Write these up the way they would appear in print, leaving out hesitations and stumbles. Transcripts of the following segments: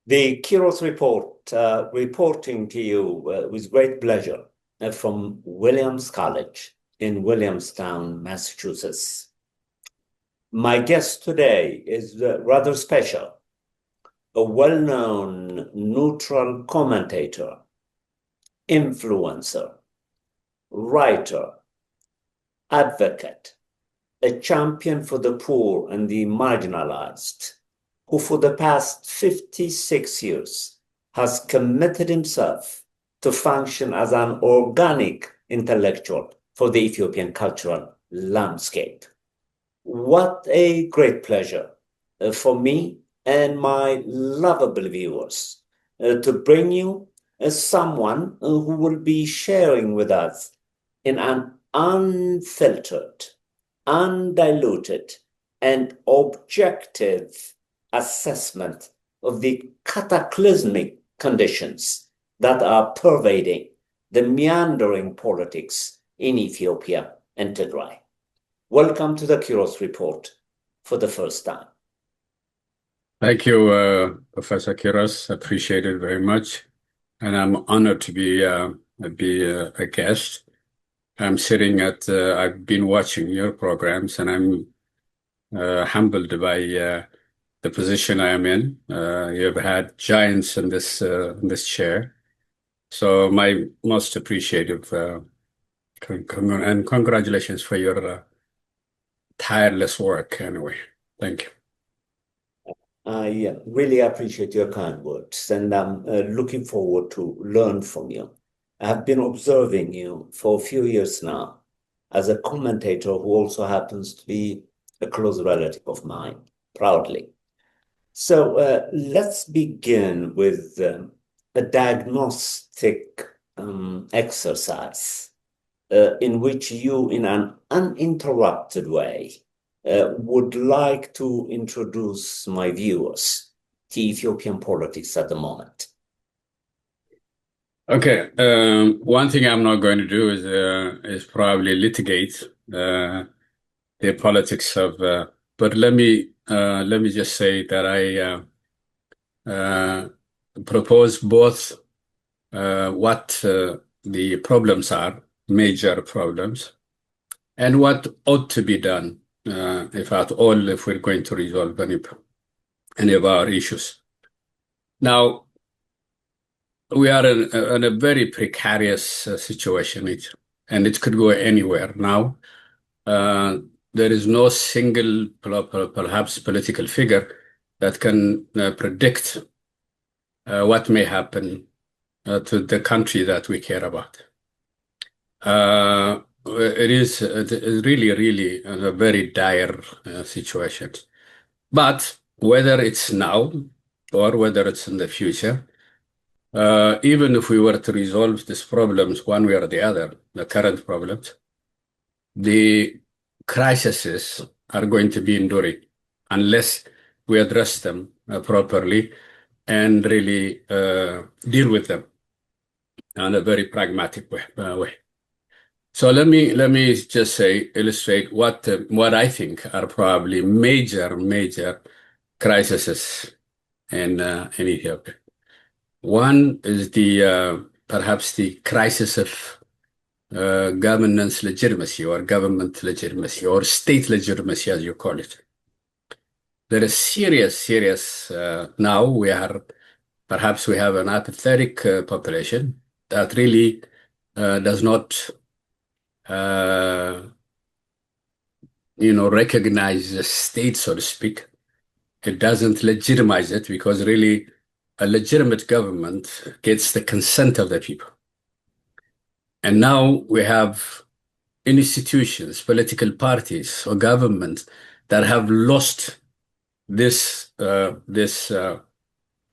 The Kiros Report, reporting to you with great pleasure from Williams College in Williamstown, Massachusetts. My guest today is rather special, a well-known neutral commentator, influencer, writer, advocate, a champion for the poor and the marginalized, who for the past 56 years has committed himself to function as an organic intellectual for the Ethiopian cultural landscape. What a great pleasure for me and my lovable viewers to bring you someone who will be sharing with us in an unfiltered, undiluted, and objective assessment of the cataclysmic conditions that are pervading the meandering politics in Ethiopia and Tigray. Welcome to the Kiros Report for the first time. Thank you, Professor Kiros. Appreciate it very much. And I'm honored to be a guest. I'm sitting at, I've been watching your programs, and I'm humbled by the position I am in. You've had giants in this chair. So my most appreciative and congratulations for your tireless work anyway. Thank you. I really appreciate your kind words, and I'm looking forward to learn from you. I have been observing you for a few years now as a commentator who also happens to be a close relative of mine, proudly. So let's begin with a diagnostic exercise in which you, in an uninterrupted way, would like to introduce my viewers to Ethiopian politics at the moment. Okay. One thing I'm not going to do is probably litigate the politics of. But let me just say that I propose both what the problems are, major problems, and what ought to be done, if at all, if we're going to resolve any of our issues. Now, we are in a very precarious situation, and it could go anywhere now. There is no single, perhaps, political figure that can predict what may happen to the country that we care about. It is really, really a very dire situation. But whether it's now or whether it's in the future, even if we were to resolve these problems one way or the other, the current problems, the crises are going to be enduring unless we address them properly and really deal with them in a very pragmatic way. So let me just illustrate what I think are probably major crises in Ethiopia. One is perhaps the crisis of governance legitimacy or government legitimacy or state legitimacy, as you call it. There is serious. Now we have an apathetic population that really does not recognize the state, so to speak. It doesn't legitimize it because really a legitimate government gets the consent of the people. And now we have institutions, political parties, or governments that have lost this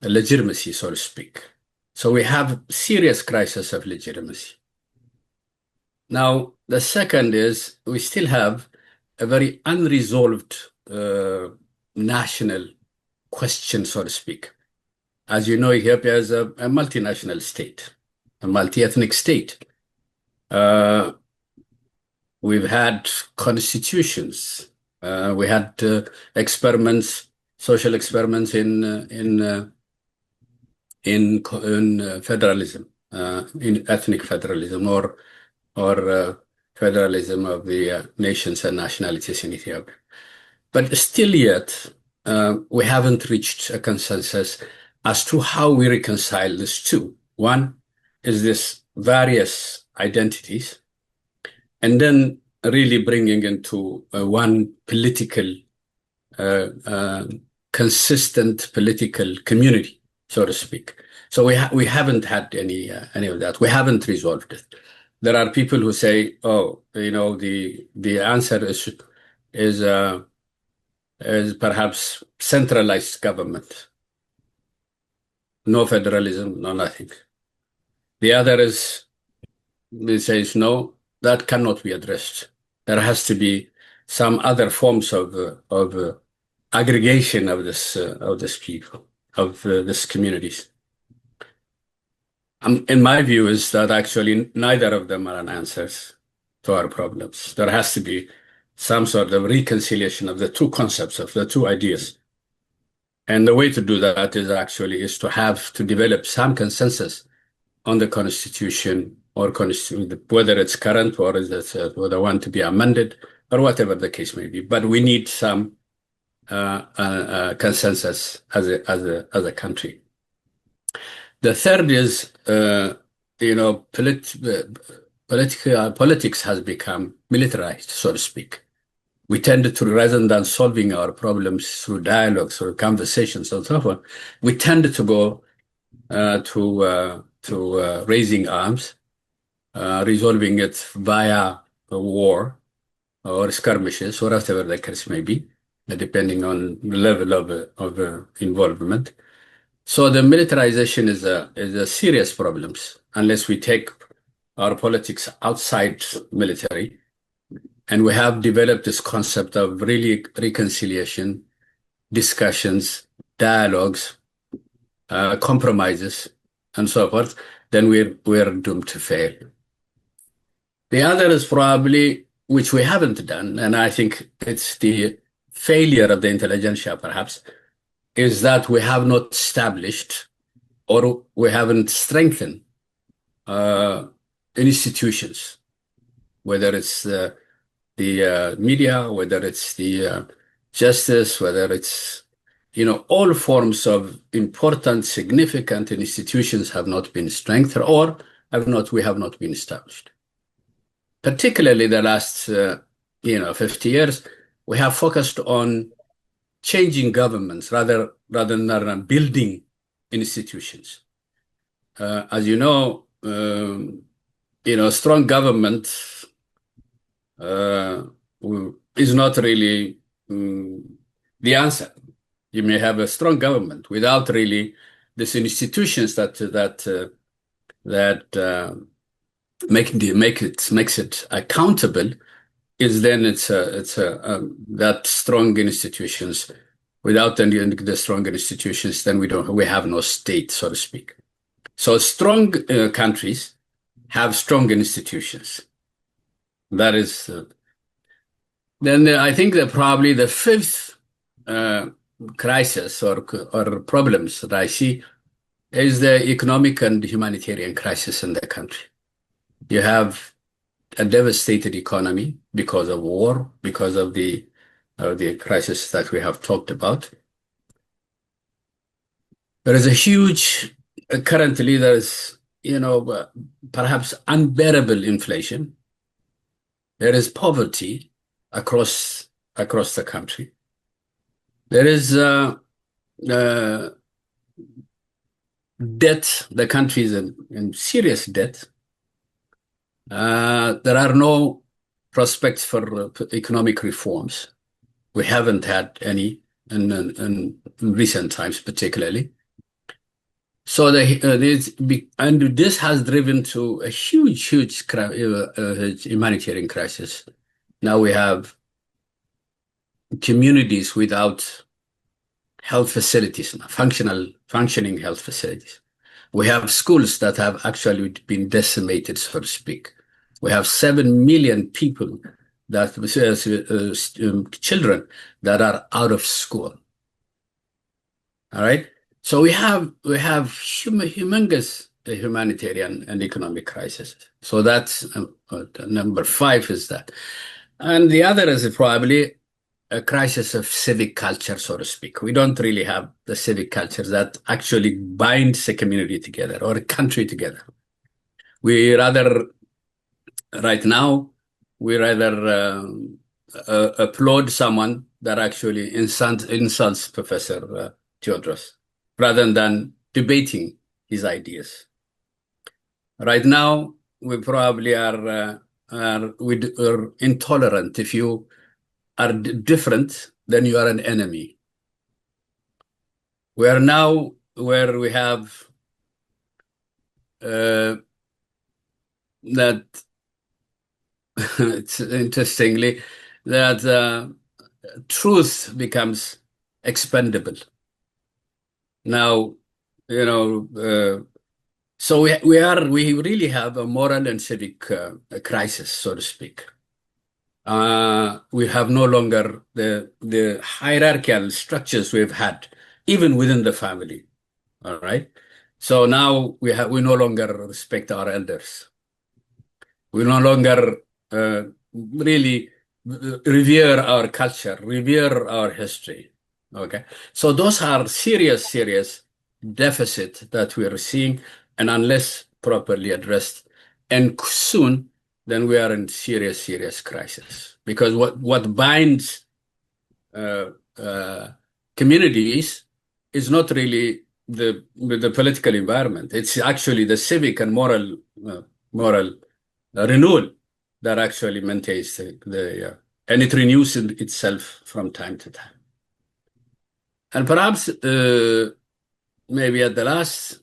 legitimacy, so to speak. So we have serious crisis of legitimacy. Now, the second is we still have a very unresolved national question, so to speak. As you know, Ethiopia is a multinational state, a multi-ethnic state. We've had constitutions. We had experiments, social experiments in in federalism, in ethnic federalism or federalism of the nations and nationalities in Ethiopia. But still yet, we haven't reached a consensus as to how we reconcile these two. One is this various identities, and then really bringing into one political, consistent political community, so to speak. So we haven't had any of that. We haven't resolved it. There are people who say, "Oh, the answer is perhaps centralized government, no federalism, no nothing." The other says, "No, that cannot be addressed. There has to be some other forms of aggregation of this people, of this communities." In my view, is that actually neither of them are an answers to our problems. There has to be some sort of reconciliation of the two concepts, of the two ideas. And the way to do that is to have to develop some consensus on the constitution or whether it's current or is it whether one to be amended or whatever the case may be. But we need some consensus as a country. The third is, politics has become militarized, so to speak. We tend to, rather than solving our problems through dialogues or conversations and so forth, we tend to go to raising arms, resolving it via a war or skirmishes or whatever the case may be, depending on the level of involvement. So the militarization is a serious problem unless we take our politics outside military. And we have developed this concept of really reconciliation, discussions, dialogues, compromises, and so forth, then we're doomed to fail. The other is probably, which we haven't done, and I think it's the failure of the intelligentsia perhaps, is that we have not established or we haven't strengthened institutions, whether it's the media, whether it's the justice, whether it's, all forms of important, significant institutions have not been strengthened or we have not been established. Particularly the last, 50 years, we have focused on changing governments rather than building institutions. As you know, strong government is not really the answer. You may have a strong government without really these institutions that makes it accountable. That strong institutions. Without the strong institutions, then we have no state, so to speak. So strong countries have strong institutions. That is. Then I think that probably the fifth crisis or problems that I see is the economic and humanitarian crisis in the country. You have a devastated economy because of war, because of the crisis that we have talked about. There is a huge, currently there's, perhaps unbearable inflation. There is poverty across the country. There is debt. The country is in serious debt. There are no prospects for economic reforms. We haven't had any in recent times, particularly. So this has driven to a huge humanitarian crisis. Now we have communities without health facilities, functioning health facilities. We have schools that have actually been decimated, so to speak. We have 7 million people children that are out of school. All right. So we have humongous humanitarian and economic crisis. So that's number 5 is that. And the other is probably a crisis of civic culture, so to speak. We don't really have the civic culture that actually binds a community together or a country together. Right now, we rather applaud someone that actually insults Professor Theodros rather than debating his ideas. Right now, we probably are intolerant. If you are different, then you are an enemy. We are now where we have that it's interestingly that truth becomes expendable. Now, so we really have a moral and civic crisis, so to speak. We have no longer the hierarchical structures we've had, even within the family. All right. So now we no longer respect our elders. We no longer really revere our culture, revere our history. Okay. So those are serious deficits that we are seeing, and unless properly addressed and soon, then we are in serious crisis. Because what binds communities is not really the political environment. It's actually the civic and moral renewal that actually maintains and it renews itself from time to time. And perhaps maybe at the last,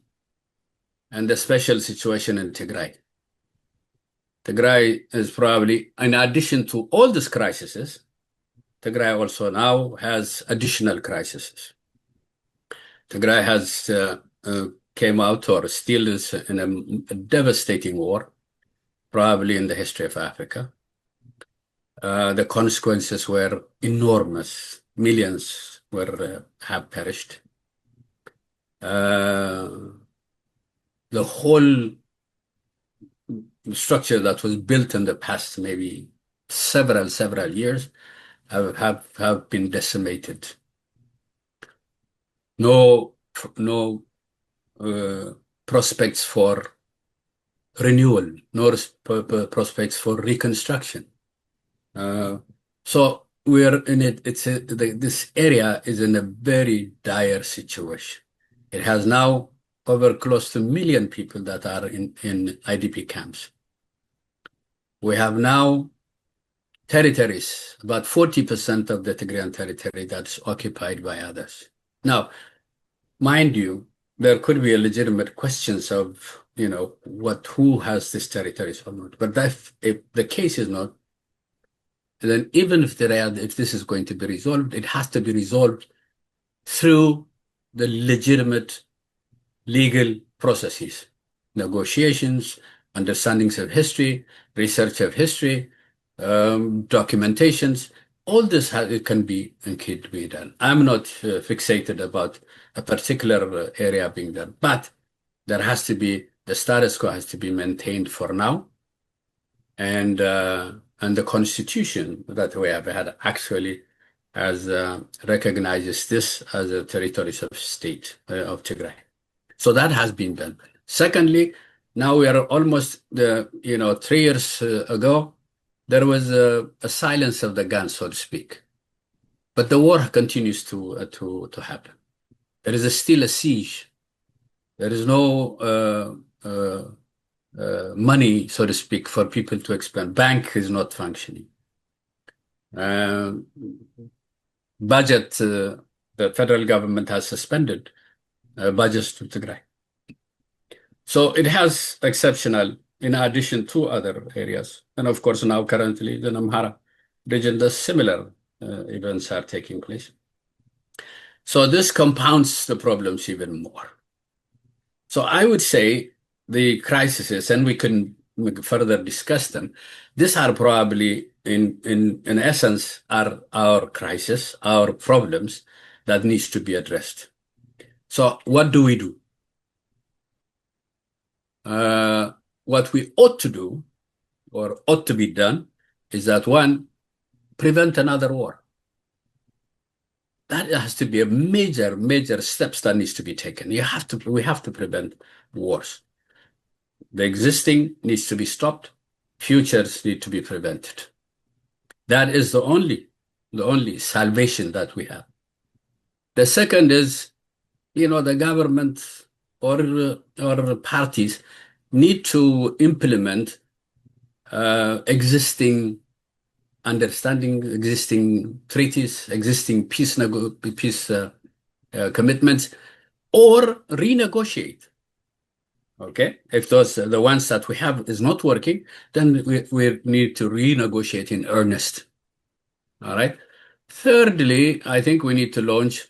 and the special situation in Tigray. Tigray is probably, in addition to all these crises, Tigray also now has additional crises. Tigray has came out or still is in a devastating war, probably in the history of Africa. The consequences were enormous. Millions have perished. The whole structure that was built in the past, maybe several years, have been decimated. No prospects for renewal, no prospects for reconstruction. So we're in it. This area is in a very dire situation. It has now over close to 1 million people that are in IDP camps. We have now territories, about 40% of the Tigrayan territory that's occupied by others. Now, mind you, there could be a legitimate questions of, who has these territories or not. But if the case is not, then even if this is going to be resolved, it has to be resolved through the legitimate legal processes, negotiations, understandings of history, research of history, documentations. All this it can be done. I'm not fixated about a particular area being done, but there has to be, the status quo has to be maintained for now, and the constitution that we have had actually has recognizes this as a territory of state of Tigray. So that has been done. Secondly, now we are almost 3 years ago, there was a silence of the guns, so to speak, but the war continues to happen. There is still a siege. There is no money, so to speak, for people to expend. Bank is not functioning. Budget, the federal government has suspended budgets to Tigray. So it has exceptional, in addition to other areas. And of course, now currently the Amhara region, the similar events are taking place. So this compounds the problems even more. So I would say the crises, and we can further discuss them, these are probably in essence are our crisis, our problems that needs to be addressed. So what do we do? What we ought to do, or ought to be done, is that one, prevent another war. That has to be a major, major steps that needs to be taken. We have to prevent wars. The existing needs to be stopped. Futures need to be prevented. That is the only salvation that we have. The second is, the government or parties need to implement existing understanding, existing treaties, existing peace commitments, or renegotiate. Okay, if the ones that we have is not working, then we need to renegotiate in earnest. All right. Thirdly, I think we need to launch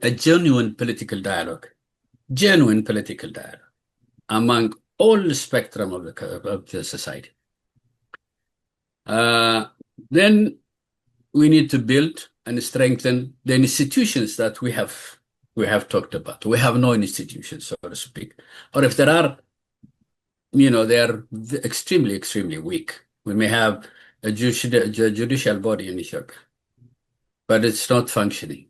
a genuine political dialogue among all the spectrum of the society. Then we need to build and strengthen the institutions that we have talked about. We have no institutions, so to speak. Or if there are, they are extremely, extremely weak. We may have a judicial body in Ethiopia, but it's not functioning.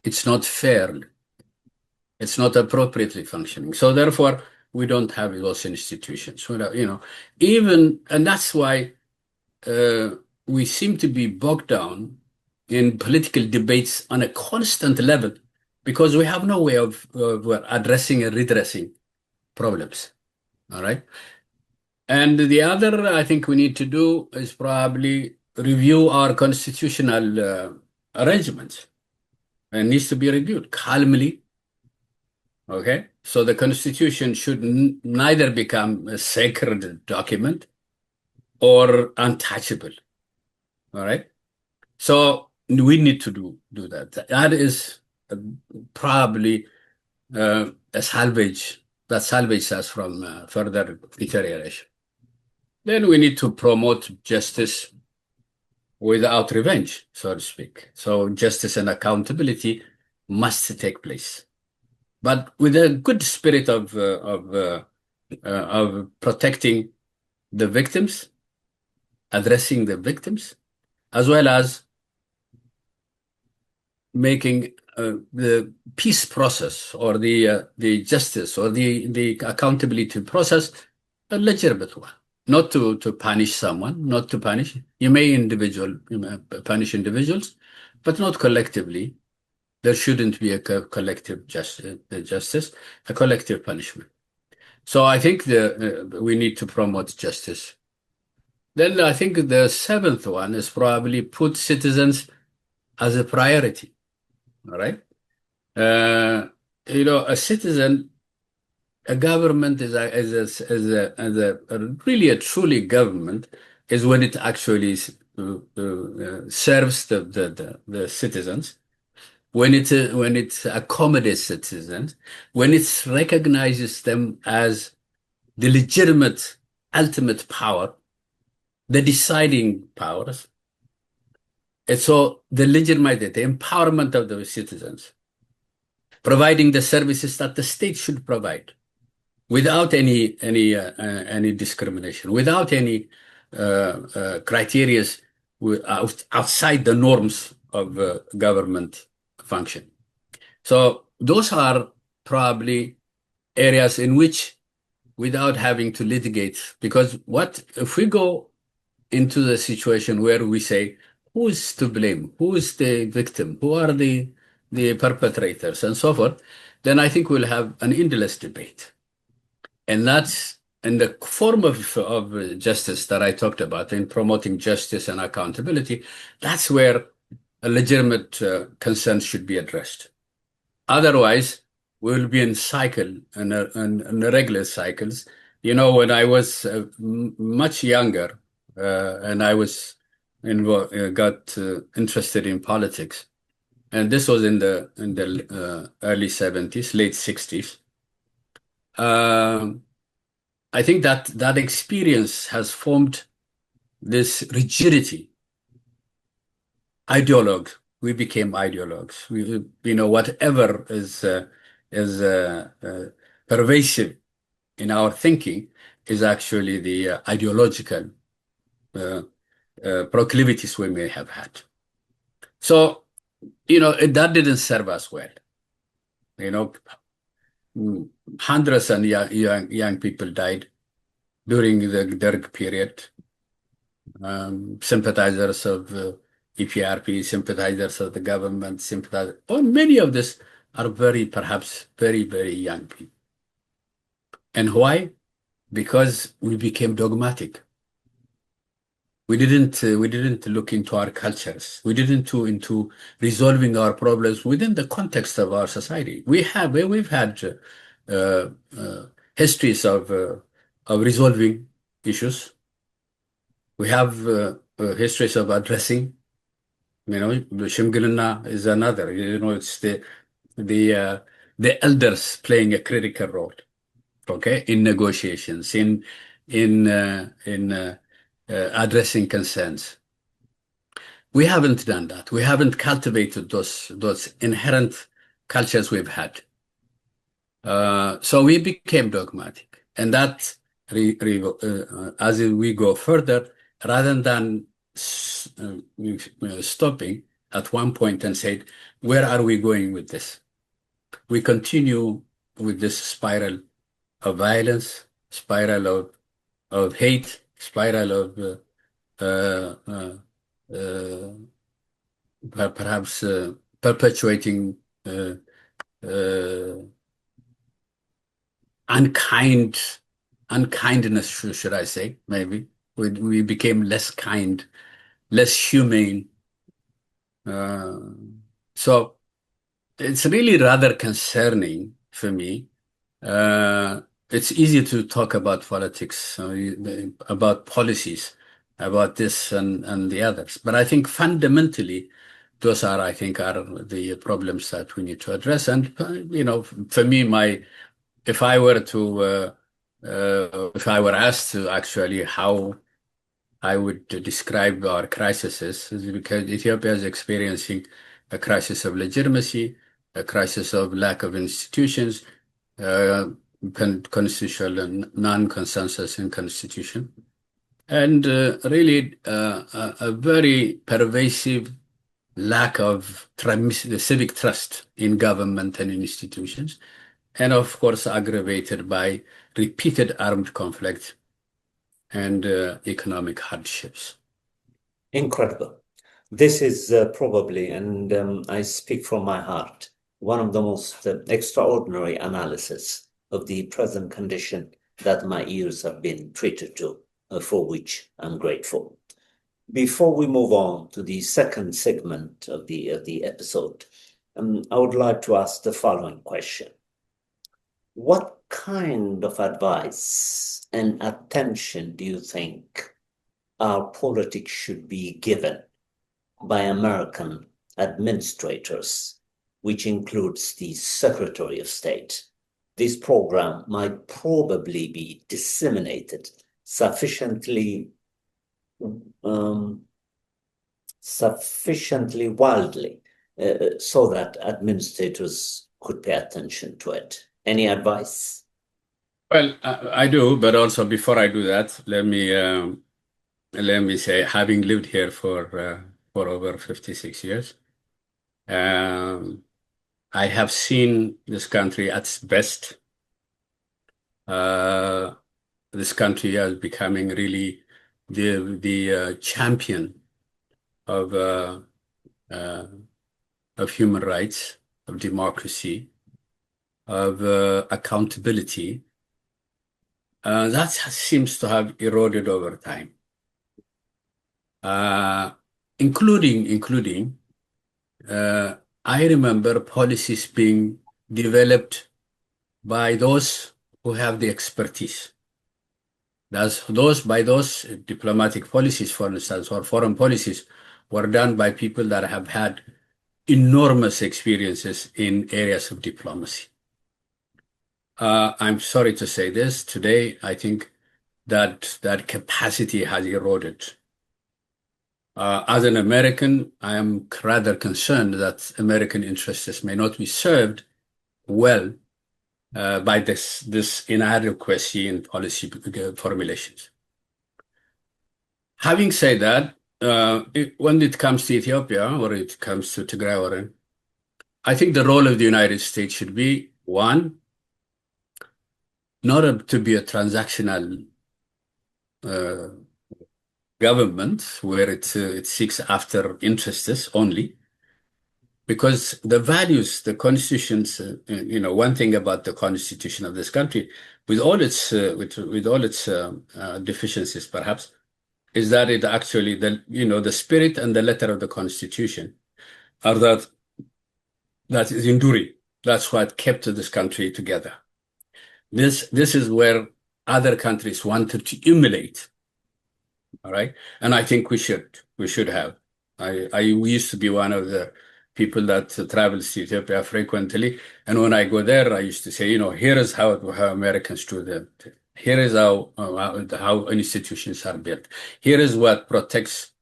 It's not fair. It's not appropriately functioning. So therefore, we don't have those institutions. And that's why we seem to be bogged down in political debates on a constant level because we have no way of addressing and redressing problems. All right. And the other I think we need to do is probably review our constitutional arrangements. It needs to be reviewed calmly. Okay. So the Constitution should neither become a sacred document or untouchable. All right. So we need to do that. That is probably a salvage us from further deterioration. Then we need to promote justice without revenge, so to speak. So justice and accountability must take place, but with a good spirit of protecting the victims, addressing the victims, as well as making the peace process or the justice or the accountability process a legitimate one. Not to punish someone, not to punish. You may punish individuals, but not collectively. There shouldn't be a collective justice, a collective punishment. So I think we need to promote justice. Then I think the seventh one is probably put citizens as a priority. All right. A citizen, a government is really a truly government is when it actually serves the citizens, when it accommodates citizens, when it recognizes them as the legitimate ultimate power, the deciding powers. And so the empowerment of the citizens, providing the services that the state should provide, without any discrimination, without any criteria outside the norms of government function. So those are probably areas in which, without having to litigate, because if we go into the situation where we say, who is to blame? Who is the victim? Who are the perpetrators and so forth? Then I think we'll have an endless debate. And that's in the form of justice that I talked about, in promoting justice and accountability. That's where a legitimate concern should be addressed. Otherwise, we'll be in regular cycles. When I was much younger and I was got interested in politics, and this was in the early 70s, late 60s. I think that experience has formed this rigidity, ideologue we became ideologues. Whatever is pervasive in our thinking is actually the ideological uh, proclivities we may have had. So, that didn't serve us well. You know, hundreds and young people died during the Derg period. Sympathizers of EPRP, sympathizers of the government, many of this are perhaps very, very young people. And why? Because we became dogmatic. We didn't look into our cultures. We didn't into resolving our problems within the context of our society. We've had uh, uh, histories of resolving issues. We have histories of addressing. The Shimgilina is another. It's the elders playing a critical role. Okay, in negotiations, in addressing concerns. We haven't done that. We haven't cultivated those inherent cultures we've had. So we became dogmatic, and that as we go further, rather than stopping at one point and said, "Where are we going with this?" We continue with this spiral of violence, spiral of hate, spiral of perhaps perpetuating unkindness, should I say? Maybe we became less kind, less humane. So it's really rather concerning for me. It's easy to talk about politics, about policies, about this and the others. But I think fundamentally, those are the problems that we need to address. And, for me, if I were asked to actually how I would describe our crises, is because Ethiopia is experiencing a crisis of legitimacy, a crisis of lack of institutions, constitutional and non-consensus in constitution, and really a very pervasive lack of civic trust in government and institutions, and of course aggravated by repeated armed conflict and economic hardships. Incredible. This is probably, and I speak from my heart, one of the most extraordinary analysis of the present condition that my ears have been treated to, for which I'm grateful. Before we move on to the second segment of the episode, I would like to ask the following question. What kind of advice and attention do you think our politics should be given by American administrators, which includes the Secretary of State? This program might probably be disseminated sufficiently wildly so that administrators could pay attention to it. Any advice? Well, I do, but also before I do that, let me say, having lived here for over 56 years, I have seen this country at its best. This country is becoming really the champion of human rights, of democracy, of accountability. That seems to have eroded over time, including I remember policies being developed by those who have the expertise. Those diplomatic policies, for instance, or foreign policies, were done by people that have had enormous experiences in areas of diplomacy. I'm sorry to say this. Today, I think that capacity has eroded. As an American, I am rather concerned that American interests may not be served well by this inadequacy in policy formulations. Having said that, when it comes to Ethiopia or it comes to Tigray, I think the role of the United States should be one, not to be a transactional government where it seeks after interests only, because the values, the constitutions, one thing about the constitution of this country, with all its deficiencies, perhaps, is that it actually the spirit and the letter of the constitution are that is enduring. That's what kept this country together. This is where other countries wanted to emulate. All right, and I think we should have. I used to be one of the people that travels to Ethiopia frequently, and when I go there, I used to say, here is how Americans do that. Here is how institutions are built. Here is what protects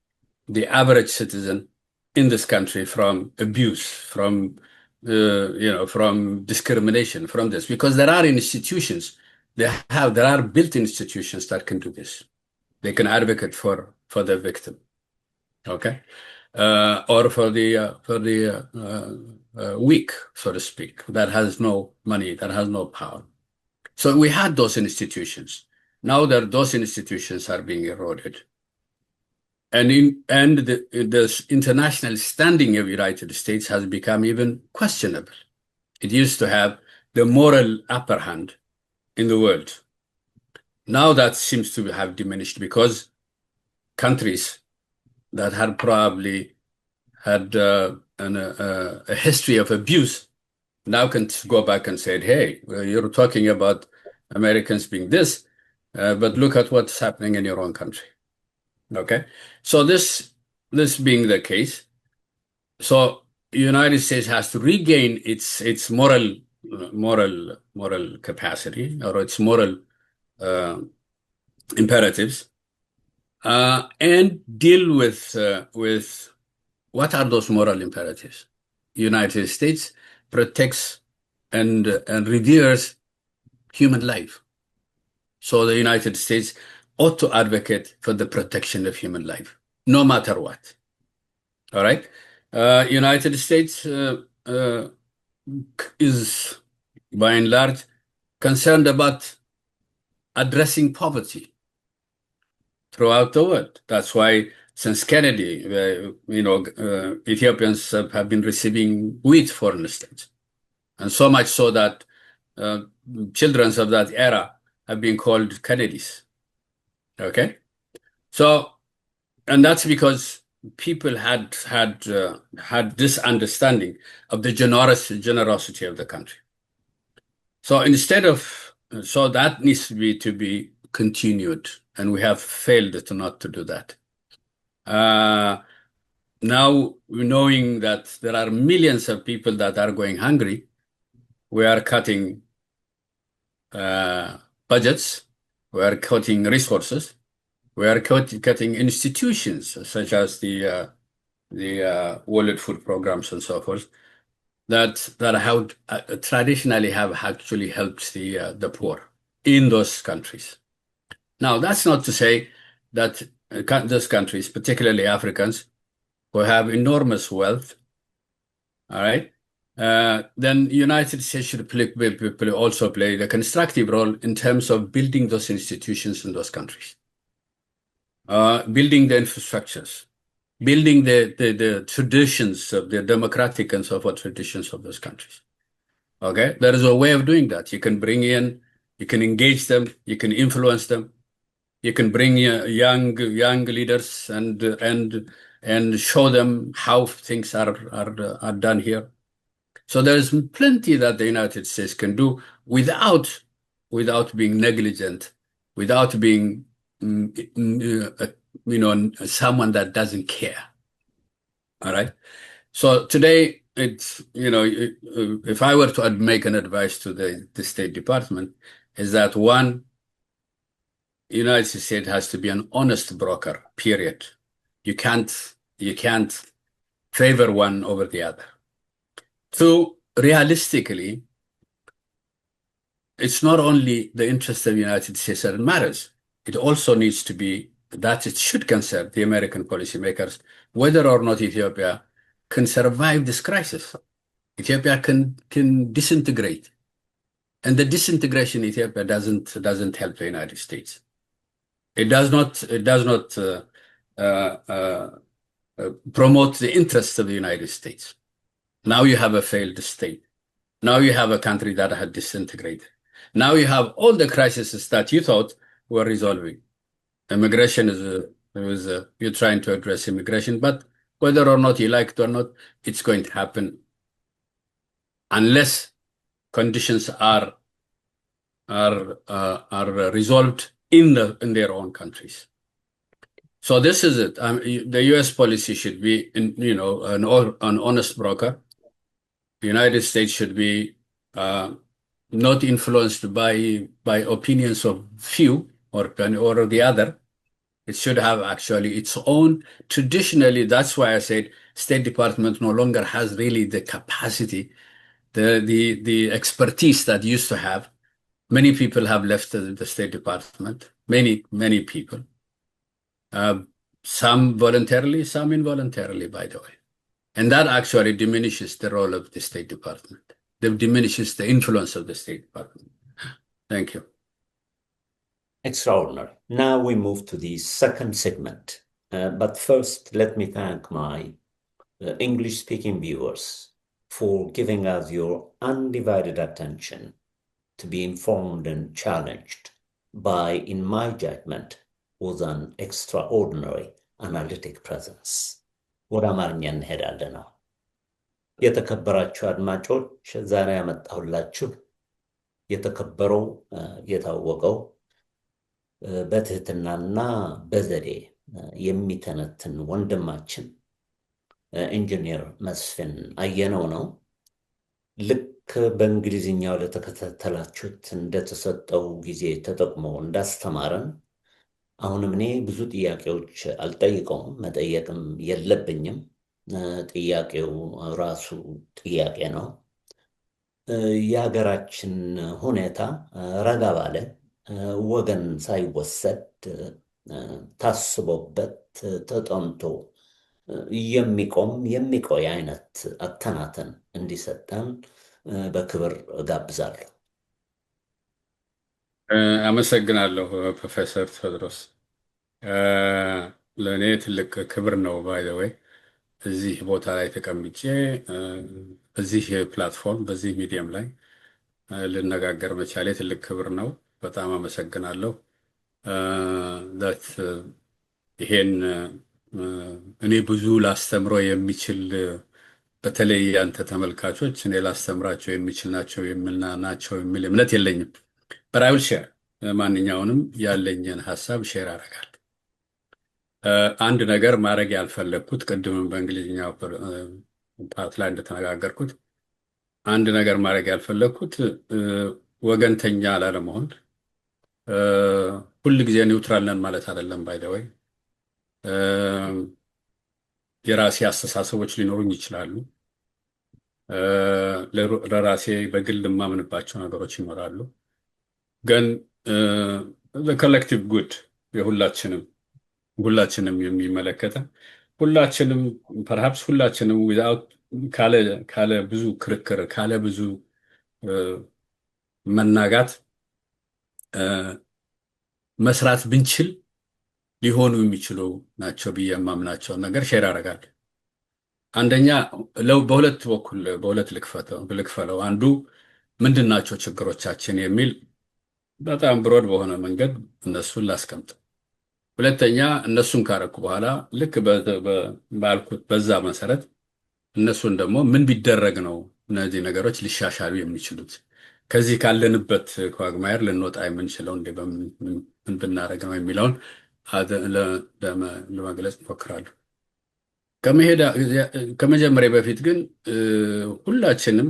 the average citizen in this country from abuse, from from discrimination, from this, because there are institutions. There are built institutions that can do this. They can advocate for the victim, okay, or for the weak, so to speak, that has no money, that has no power. So we had those institutions. Now that those institutions are being eroded, and the international standing of the United States has become even questionable. It used to have the moral upper hand in the world. Now that seems to have diminished because countries that had probably had a history of abuse now can go back and say, hey, you're talking about Americans being this, but look at what's happening in your own country. Okay, so this being the case, so the United States has to regain its moral capacity or its moral imperatives, and deal with what are those moral imperatives. The United States protects and reveres human life. So the United States ought to advocate for the protection of human life, no matter what. All right? United States is, by and large, concerned about addressing poverty throughout the world. That's why since Kennedy, Ethiopians have been receiving wheat, for instance. And so much so that children of that era have been called Kennedys. Okay? So, and that's because people had this understanding of the generosity of the country. So so that needs to be continued, and we have failed not to do that. Now, knowing that there are millions of people that are going hungry, we are cutting budgets, we are cutting resources, we are cutting institutions such as the World Food Programs and so forth, that have traditionally have actually helped the poor in those countries. Now, that's not to say that those countries, particularly Africans, who have enormous wealth, all right, then the United States should also play the constructive role in terms of building those institutions in those countries, building the infrastructures, building the traditions of the democratic and so forth traditions of those countries. Okay, there is a way of doing that. You can bring in, you can engage them, you can influence them, you can bring young leaders and show them how things are done here. So there is plenty that the United States can do without being negligent, without being someone that doesn't care. All right. So today, it's if I were to make an advice to the State Department, is that one, United States has to be an honest broker, period. You can't favor one over the other. So realistically, it's not only the interest of the United States that matters. It also needs to be that it should concern the American policymakers whether or not Ethiopia can survive this crisis. Ethiopia can disintegrate, and the disintegration in Ethiopia doesn't help the United States. It does not uh, uh, promote the interests of the United States. Now you have a failed state. Now you have a country that had disintegrated. Now you have all the crises that you thought were resolving. Immigration you're trying to address immigration, but whether or not you like it or not, it's going to happen unless conditions are resolved in their own countries. So this is it. The U.S. policy should be, an honest broker. The United States should be not influenced by opinions of few or the other. It should have actually its own. Traditionally, that's why I said State Department no longer has really the capacity, the expertise that used to have. Many people have left the State Department. Many people. Some voluntarily, some involuntarily, by the way. And that actually diminishes the role of the State Department. It diminishes the influence of the State Department. Thank you. Extraordinary. Now we move to the second segment. But first, let me thank my English-speaking viewers for giving us your undivided attention to be informed and challenged by, in my judgment, was an extraordinary analytic presence. ወደ አማርኛ እንሄዳለን። የተከበራችሁ አድማጮች ዛሬ ያመጣሁላችሁ የተከበረው የታወቀው በትህትናና በዘዴ የሚተነትን ወንድማችን ኢንጂነር መስፍን አየነው ነው። ልክ በእንግሊዝኛው ለተከታተላችሁት እንደተሰጠው ጊዜ ተጠቅሞ እንዳስተማረን አሁንም እኔ ብዙ ጥያቄዎች አልጠይቀውም፣ መጠየቅም የለብኝም። ጥያቄው ራሱ ጥያቄ ነው። የሀገራችን ሁኔታ ረጋ ባለ ወገን ሳይወሰድ ታስቦበት ተጠምቶ የሚቆይ አይነት አተናተን እንዲሰጠን በክብር እጋብዛለሁ። አመሰግናለሁ ፕሮፌሰር ቴዎድሮስ። ለእኔ ትልቅ ክብር ነው ባይ ዘ ወይ እዚህ ቦታ ላይ ተቀምጬ በዚህ ፕላትፎርም በዚህ ሚዲየም ላይ ልነጋገር መቻሌ ትልቅ ክብር ነው። በጣም አመሰግናለሁ። ይሄን እኔ ብዙ ላስተምሮ የሚችል በተለይ ያንተ ተመልካቾች እኔ ላስተምራቸው የሚችል ናቸው የሚል እምነት የለኝም። በራይል ሼር ማንኛውንም ያለኝን ሀሳብ ሼር አደርጋለሁ። አንድ ነገር ማድረግ ያልፈለግኩት ቅድምም በእንግሊዝኛው ፓርት ላይ እንደተነጋገርኩት አንድ ነገር ማድረግ ያልፈለግኩት ወገንተኛ ላለመሆን ሁል ጊዜ ኒውትራል ነን ማለት አይደለም። ባይ ዘ ወይ የራሴ አስተሳሰቦች ሊኖሩኝ ይችላሉ። ለራሴ በግል የማምንባቸው ነገሮች ይኖራሉ። ግን ኮሌክቲቭ ጉድ ሁላችንም የሚመለከተን ሁላችንም ዊዛውት ካለ ብዙ ክርክር ካለ ብዙ መናጋት መስራት ብንችል ሊሆኑ የሚችሉ ናቸው ብዬ የማምናቸውን ነገር ሼር አደርጋለሁ። አንደኛ በሁለት ልክፈለው። አንዱ ምንድን ናቸው ችግሮቻችን የሚል በጣም ብሮድ በሆነ መንገድ እነሱን ላስቀምጥ። ሁለተኛ እነሱን ካረኩ በኋላ ልክ ባልኩት በዛ መሰረት እነሱን ደግሞ ምን ቢደረግ ነው እነዚህ ነገሮች ሊሻሻሉ የሚችሉት፣ ከዚህ ካለንበት ኳግማየር ልንወጣ የምንችለው ምን ብናደርግ ነው የሚለውን ለመግለጽ እሞክራለሁ። ከመጀመሪያ በፊት ግን ሁላችንም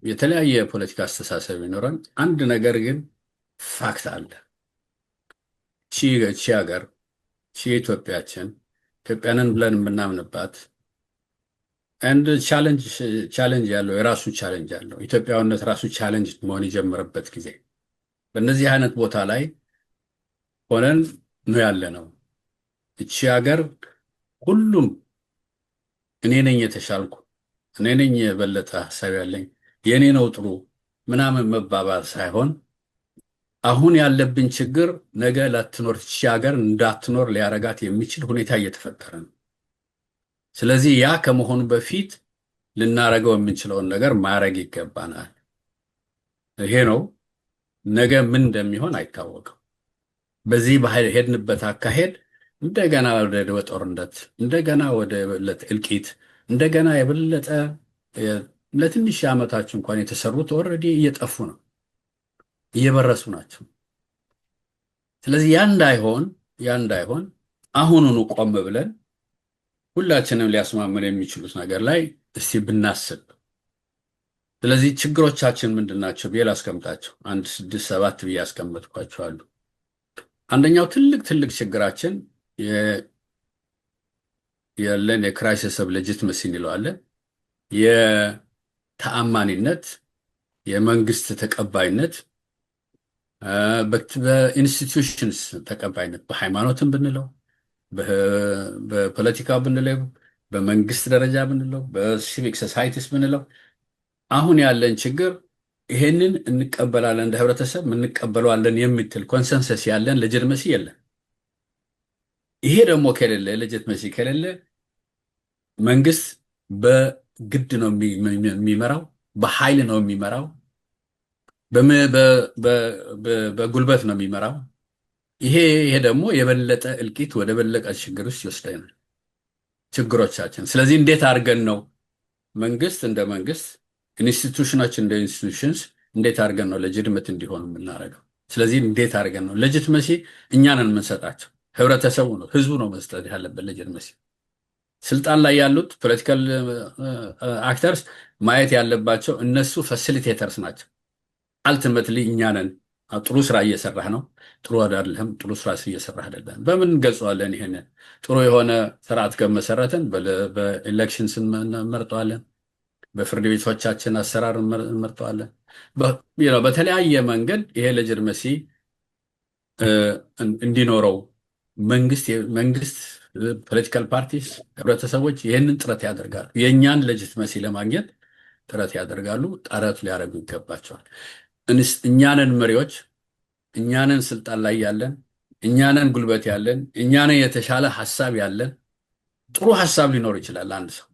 የተለያየ የፖለቲካ አስተሳሰብ ይኖራል። አንድ ነገር ግን ፋክት አለ። ቺ ሀገር ኢትዮጵያችን ኢትዮጵያንን ብለን የምናምንባት አንድ ቻሌንጅ ያለው የራሱ ቻሌንጅ ያለው ኢትዮጵያዊነት ራሱ ቻሌንጅ መሆን የጀመረበት ጊዜ በእነዚህ አይነት ቦታ ላይ ሆነን ነው ያለ ነው። እቺ ሀገር ሁሉም እኔ ነኝ የተሻልኩ፣ እኔ ነኝ የበለጠ ሀሳብ ያለኝ፣ የእኔ ነው ጥሩ ምናምን መባባል ሳይሆን አሁን ያለብን ችግር ነገ ላትኖር እቺ ሀገር እንዳትኖር ሊያረጋት የሚችል ሁኔታ እየተፈጠረ ነው። ስለዚህ ያ ከመሆኑ በፊት ልናረገው የምንችለውን ነገር ማድረግ ይገባናል። ይሄ ነው። ነገ ምን እንደሚሆን አይታወቅም። በዚህ ሄድንበት አካሄድ እንደገና ወደ ጦርነት፣ እንደገና ወደ በለጠ እልቂት፣ እንደገና የበለጠ ለትንሽ ዓመታች እንኳን የተሰሩት ኦልሬዲ እየጠፉ ነው፣ እየበረሱ ናቸው። ስለዚህ ያ እንዳይሆን አሁኑኑ ቆም ብለን ሁላችንም ሊያስማምን የሚችሉት ነገር ላይ እስቲ ብናስብ። ስለዚህ ችግሮቻችን ምንድናቸው ብዬ ላስቀምጣቸው። 1 6 7 ብዬ አስቀምጥኳቸዋለሁ። አንደኛው ትልቅ ችግራችን ያለን የክራይሲስ ኦፍ ሌጂቲመሲ እንለዋለን። የተአማኒነት፣ የመንግስት ተቀባይነት፣ በኢንስቲትዩሽንስ ተቀባይነት፣ በሃይማኖትም ብንለው፣ በፖለቲካ ብንለው፣ በመንግስት ደረጃ ብንለው፣ በሲቪክ ሶሳይቲስ ብንለው አሁን ያለን ችግር ይሄንን እንቀበላለን፣ እንደ ህብረተሰብ እንቀበለዋለን የምትል ኮንሰንሰስ ያለን ሌጂቲመሲ የለን። ይሄ ደግሞ ከሌለ ሌጂቲመሲ ከሌለ መንግስት በግድ ነው የሚመራው፣ በኃይል ነው የሚመራው፣ በጉልበት ነው የሚመራው። ይሄ ደግሞ የበለጠ እልቂት ወደ በለጠ ችግር ውስጥ ይወስደናል፣ ችግሮቻችን። ስለዚህ እንዴት አድርገን ነው መንግስት እንደ መንግስት፣ ኢንስቲትዩሽኖች እንደ ኢንስቲትዩሽንስ እንዴት አድርገን ነው ሌጂቲሜት እንዲሆኑ የምናደርገው? ስለዚህ እንዴት አድርገን ነው ሌጂቲመሲ እኛንን የምንሰጣቸው? ህብረተሰቡ ነው፣ ህዝቡ ነው መስጠት ያለበት ሌጂቲመሲ። ስልጣን ላይ ያሉት ፖለቲካል አክተርስ ማየት ያለባቸው እነሱ ፋሲሊቴተርስ ናቸው። አልቲሜትሊ እኛንን ጥሩ ስራ እየሰራህ ነው፣ ጥሩ አይደለም፣ ጥሩ ስራ እየሰራህ አይደለም። በምን እንገልጸዋለን? ይሄንን ጥሩ የሆነ ስርዓት ከመሰረትን በኤሌክሽንስ እንመርጠዋለን፣ በፍርድ ቤቶቻችን አሰራር እንመርጠዋለን። በተለያየ መንገድ ይሄ ሌጂቲመሲ እንዲኖረው መንግስት፣ ፖለቲካል ፓርቲስ፣ ህብረተሰቦች ይህንን ጥረት ያደርጋሉ። የእኛን ሌጂቲመሲ ለማግኘት ጥረት ያደርጋሉ፣ ጥረት ሊያደርጉ ይገባቸዋል። እኛንን መሪዎች፣ እኛንን ስልጣን ላይ ያለን፣ እኛንን ጉልበት ያለን፣ እኛንን የተሻለ ሀሳብ ያለን። ጥሩ ሀሳብ ሊኖር ይችላል አንድ ሰው።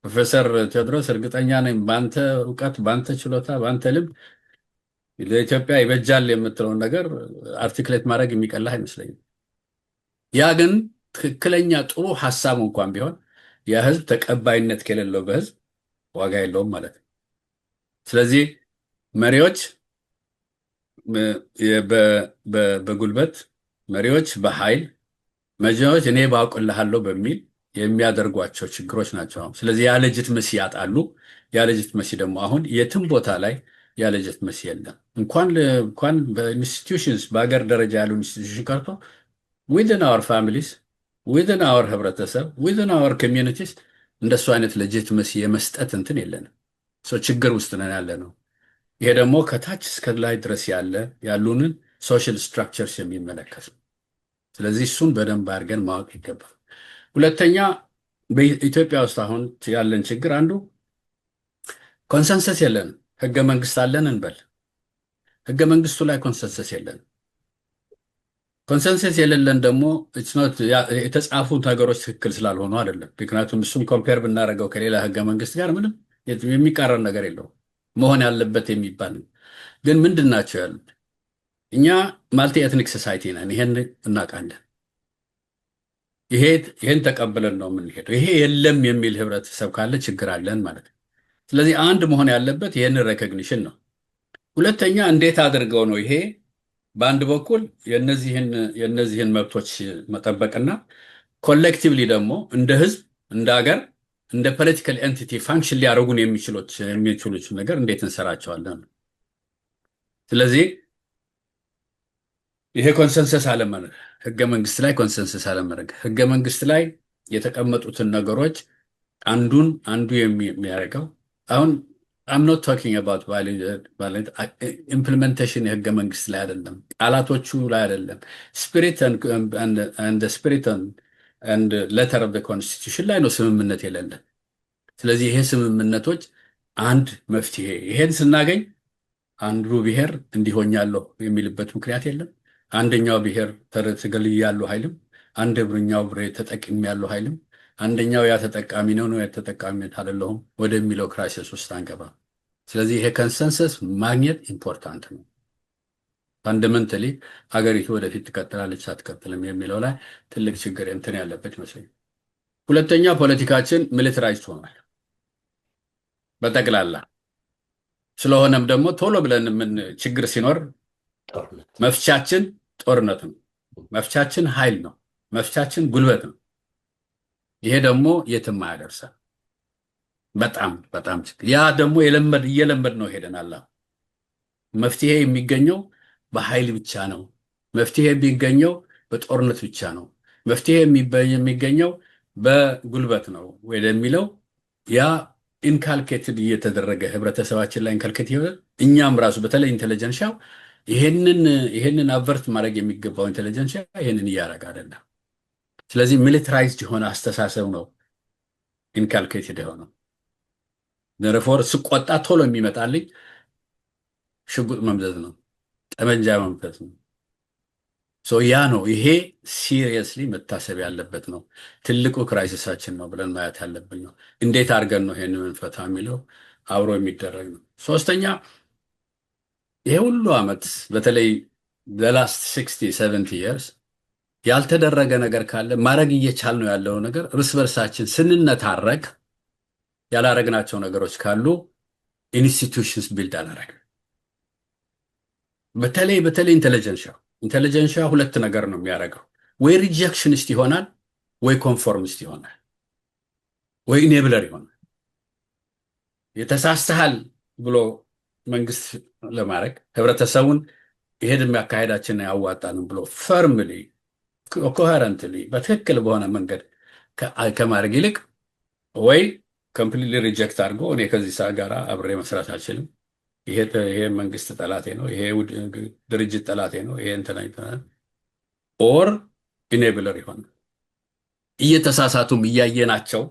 ፕሮፌሰር ቴዎድሮስ እርግጠኛ ነኝ በአንተ እውቀት፣ በአንተ ችሎታ፣ በአንተ ልብ ለኢትዮጵያ ይበጃል የምትለውን ነገር አርቲክሌት ማድረግ የሚቀላህ አይመስለኝም። ያ ግን ትክክለኛ ጥሩ ሀሳብ እንኳን ቢሆን የህዝብ ተቀባይነት ከሌለው በህዝብ ዋጋ የለውም ማለት ነው። ስለዚህ መሪዎች በጉልበት፣ መሪዎች በኃይል፣ መሪዎች እኔ ባውቅልሃለሁ በሚል የሚያደርጓቸው ችግሮች ናቸው። ስለዚህ ያ ሌጂቲመሲ ያጣሉ። ያ ሌጂቲመሲ ደግሞ አሁን የትም ቦታ ላይ ያ ሌጂቲመሲ የለም። እንኳን በኢንስቲትዩሽንስ በሀገር ደረጃ ያሉ ኢንስቲትዩሽን ቀርቶ ዊዝን አወር ፋሚሊስ፣ ዊዝን አወር ህብረተሰብ፣ ዊዝን አወር ኮሚዩኒቲስ እንደሱ አይነት ሌጂቲመሲ የመስጠት እንትን የለንም። ችግር ውስጥ ነን ያለ ነው። ይሄ ደግሞ ከታች እስከ ላይ ድረስ ያሉንን ሶሻል ስትራክቸርስ የሚመለከት ነው። ስለዚህ እሱን በደንብ አድርገን ማወቅ ይገባል። ሁለተኛ በኢትዮጵያ ውስጥ አሁን ያለን ችግር አንዱ ኮንሰንሰስ የለንም። ህገ መንግስት አለን እንበል፣ ህገ መንግስቱ ላይ ኮንሰንሰስ የለንም። ኮንሰንሰስ የሌለን ደግሞ የተጻፉ ነገሮች ትክክል ስላልሆኑ አይደለም። ምክንያቱም እሱም ኮምፔር ብናደርገው ከሌላ ህገ መንግስት ጋር ምንም የሚቃረን ነገር የለውም። መሆን ያለበት የሚባል ግን ምንድን ናቸው ያሉት? እኛ ማልቲ ኤትኒክ ሶሳይቲ ነን፣ ይሄን እናውቃለን። ይሄን ተቀብለን ነው የምንሄደው። ይሄ የለም የሚል ህብረተሰብ ካለ ችግር አለን ማለት ነው። ስለዚህ አንድ መሆን ያለበት ይሄንን ሬኮግኒሽን ነው። ሁለተኛ እንዴት አድርገው ነው ይሄ በአንድ በኩል የነዚህን መብቶች መጠበቅና ኮሌክቲቭሊ ደግሞ እንደ ህዝብ፣ እንደ ሀገር፣ እንደ ፖለቲካል ኤንቲቲ ፋንክሽን ሊያደርጉን የሚችሉት ነገር እንዴት እንሰራቸዋለን? ስለዚህ ይሄ ኮንሰንሰስ አለመኖር፣ ህገ መንግስት ላይ ኮንሰንሰስ አለመኖር፣ ህገ መንግስት ላይ የተቀመጡትን ነገሮች አንዱ የሚያደርገው አሁን I'm not talking about ኢምፕሊሜንቴሽን የህገ መንግስት ላይ አይደለም፣ ቃላቶቹ ላይ አይደለም፣ ስፒሪት ስፒሪት and letter of the constitution ላይ ነው ስምምነት የሌለን። ስለዚህ ይሄ ስምምነቶች አንድ መፍትሄ ይሄን ስናገኝ አንዱ ብሔር እንዲሆኛለሁ የሚልበት ምክንያት የለም። አንደኛው ብሔር ተገልያለሁ ኃይልም አንደኛው ብሔር ተጠቅም ያለው ኃይልም አንደኛው ያ ተጠቃሚ ነው ያ ተጠቃሚነት አይደለሁም ወደሚለው ክራይሲስ ውስጥ አንገባ። ስለዚህ ይሄ ኮንሰንሰስ ማግኘት ኢምፖርታንት ነው። ፋንዳሜንታሊ ሀገሪቱ ወደፊት ትቀጥላለች አትቀጥልም የሚለው ላይ ትልቅ ችግር እንትን ያለበት ይመስለኛል። ሁለተኛ ፖለቲካችን ሚሊታራይዝድ ሆኗል በጠቅላላ። ስለሆነም ደግሞ ቶሎ ብለን ምን ችግር ሲኖር መፍቻችን ጦርነት ነው፣ መፍቻችን ኃይል ነው፣ መፍቻችን ጉልበት ነው። ይሄ ደግሞ የትም አያደርሰን። በጣም በጣም ያ ደግሞ እየለመድ ነው ሄደናል። መፍትሄ የሚገኘው በኃይል ብቻ ነው። መፍትሄ የሚገኘው በጦርነት ብቻ ነው። መፍትሄ የሚገኘው በጉልበት ነው ወደሚለው ያ ኢንካልኬትድ እየተደረገ ህብረተሰባችን ላይ ኢንካልኬት ይሆናል። እኛም ራሱ በተለይ ኢንተለጀንሻው ይሄንን አቨርት ማድረግ የሚገባው ኢንተለጀንሻ ይሄንን እያደረገ አይደለም። ስለዚህ ሚሊታራይዝድ የሆነ አስተሳሰብ ነው ኢንካልኬትድ የሆነው። ነረፎር ስቆጣ ቶሎ የሚመጣልኝ ሽጉጥ መምዘዝ ነው፣ ጠመንጃ መምዘዝ ነው። ያ ነው ይሄ ሲሪየስሊ መታሰብ ያለበት ነው። ትልቁ ክራይሲሳችን ነው ብለን ማየት ያለብን ነው። እንዴት አድርገን ነው ይሄንን እንፈታ የሚለው አብሮ የሚደረግ ነው። ሶስተኛ ይሄ ሁሉ ዓመት በተለይ the last 60-70 years ያልተደረገ ነገር ካለ ማድረግ እየቻልነው ያለው ነገር እርስ በርሳችን ስንነታረክ ያላረግናቸው ነገሮች ካሉ ኢንስቲትዩሽንስ ቢልድ አላረግን። በተለይ ኢንተለጀንሻ ሁለት ነገር ነው የሚያደርገው። ወይ ሪጀክሽንስት ይሆናል፣ ወይ ኮንፎርሚስት ይሆናል፣ ወይ ኢኔብለር ይሆናል። የተሳስተሃል ብሎ መንግስት ለማድረግ ህብረተሰቡን ይሄድ የሚያካሄዳችን ያዋጣንም ብሎ ፈርምሊ ኮሄረንትሊ በትክክል በሆነ መንገድ ከማድረግ ይልቅ ወይ ኮምፕሊትሊ ሪጀክት አድርጎ እኔ ከዚህ ሰው ጋር አብሬ መስራት አልችልም፣ ይሄ መንግስት ጠላቴ ነው፣ ይሄ ድርጅት ጠላቴ ነው፣ ይሄ እንትና ኦር ኢኔብለር ይሆን እየተሳሳቱም እያየናቸው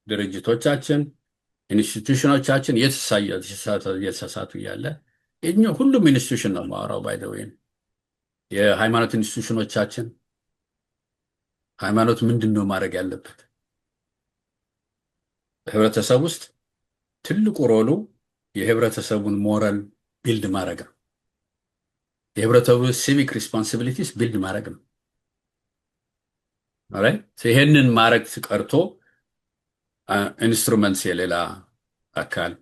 ድርጅቶቻችን ኢንስቲትዩሽኖቻችን እየተሳሳቱ እያለ ሁሉም ኢንስቲትዩሽን ነው ማወራው። ባይ ዘ ዌይ የሃይማኖት ኢንስቲትዩሽኖቻችን ሃይማኖት ምንድን ነው ማድረግ ያለበት? ህብረተሰብ ውስጥ ትልቁ ሮሉ የህብረተሰቡን ሞራል ቢልድ ማድረግ ነው። የህብረተሰቡ ሲቪክ ሪስፖንሲቢሊቲስ ቢልድ ማድረግ ነው። ይሄንን ማድረግ ቀርቶ ኢንስትሩመንትስ የሌላ አካል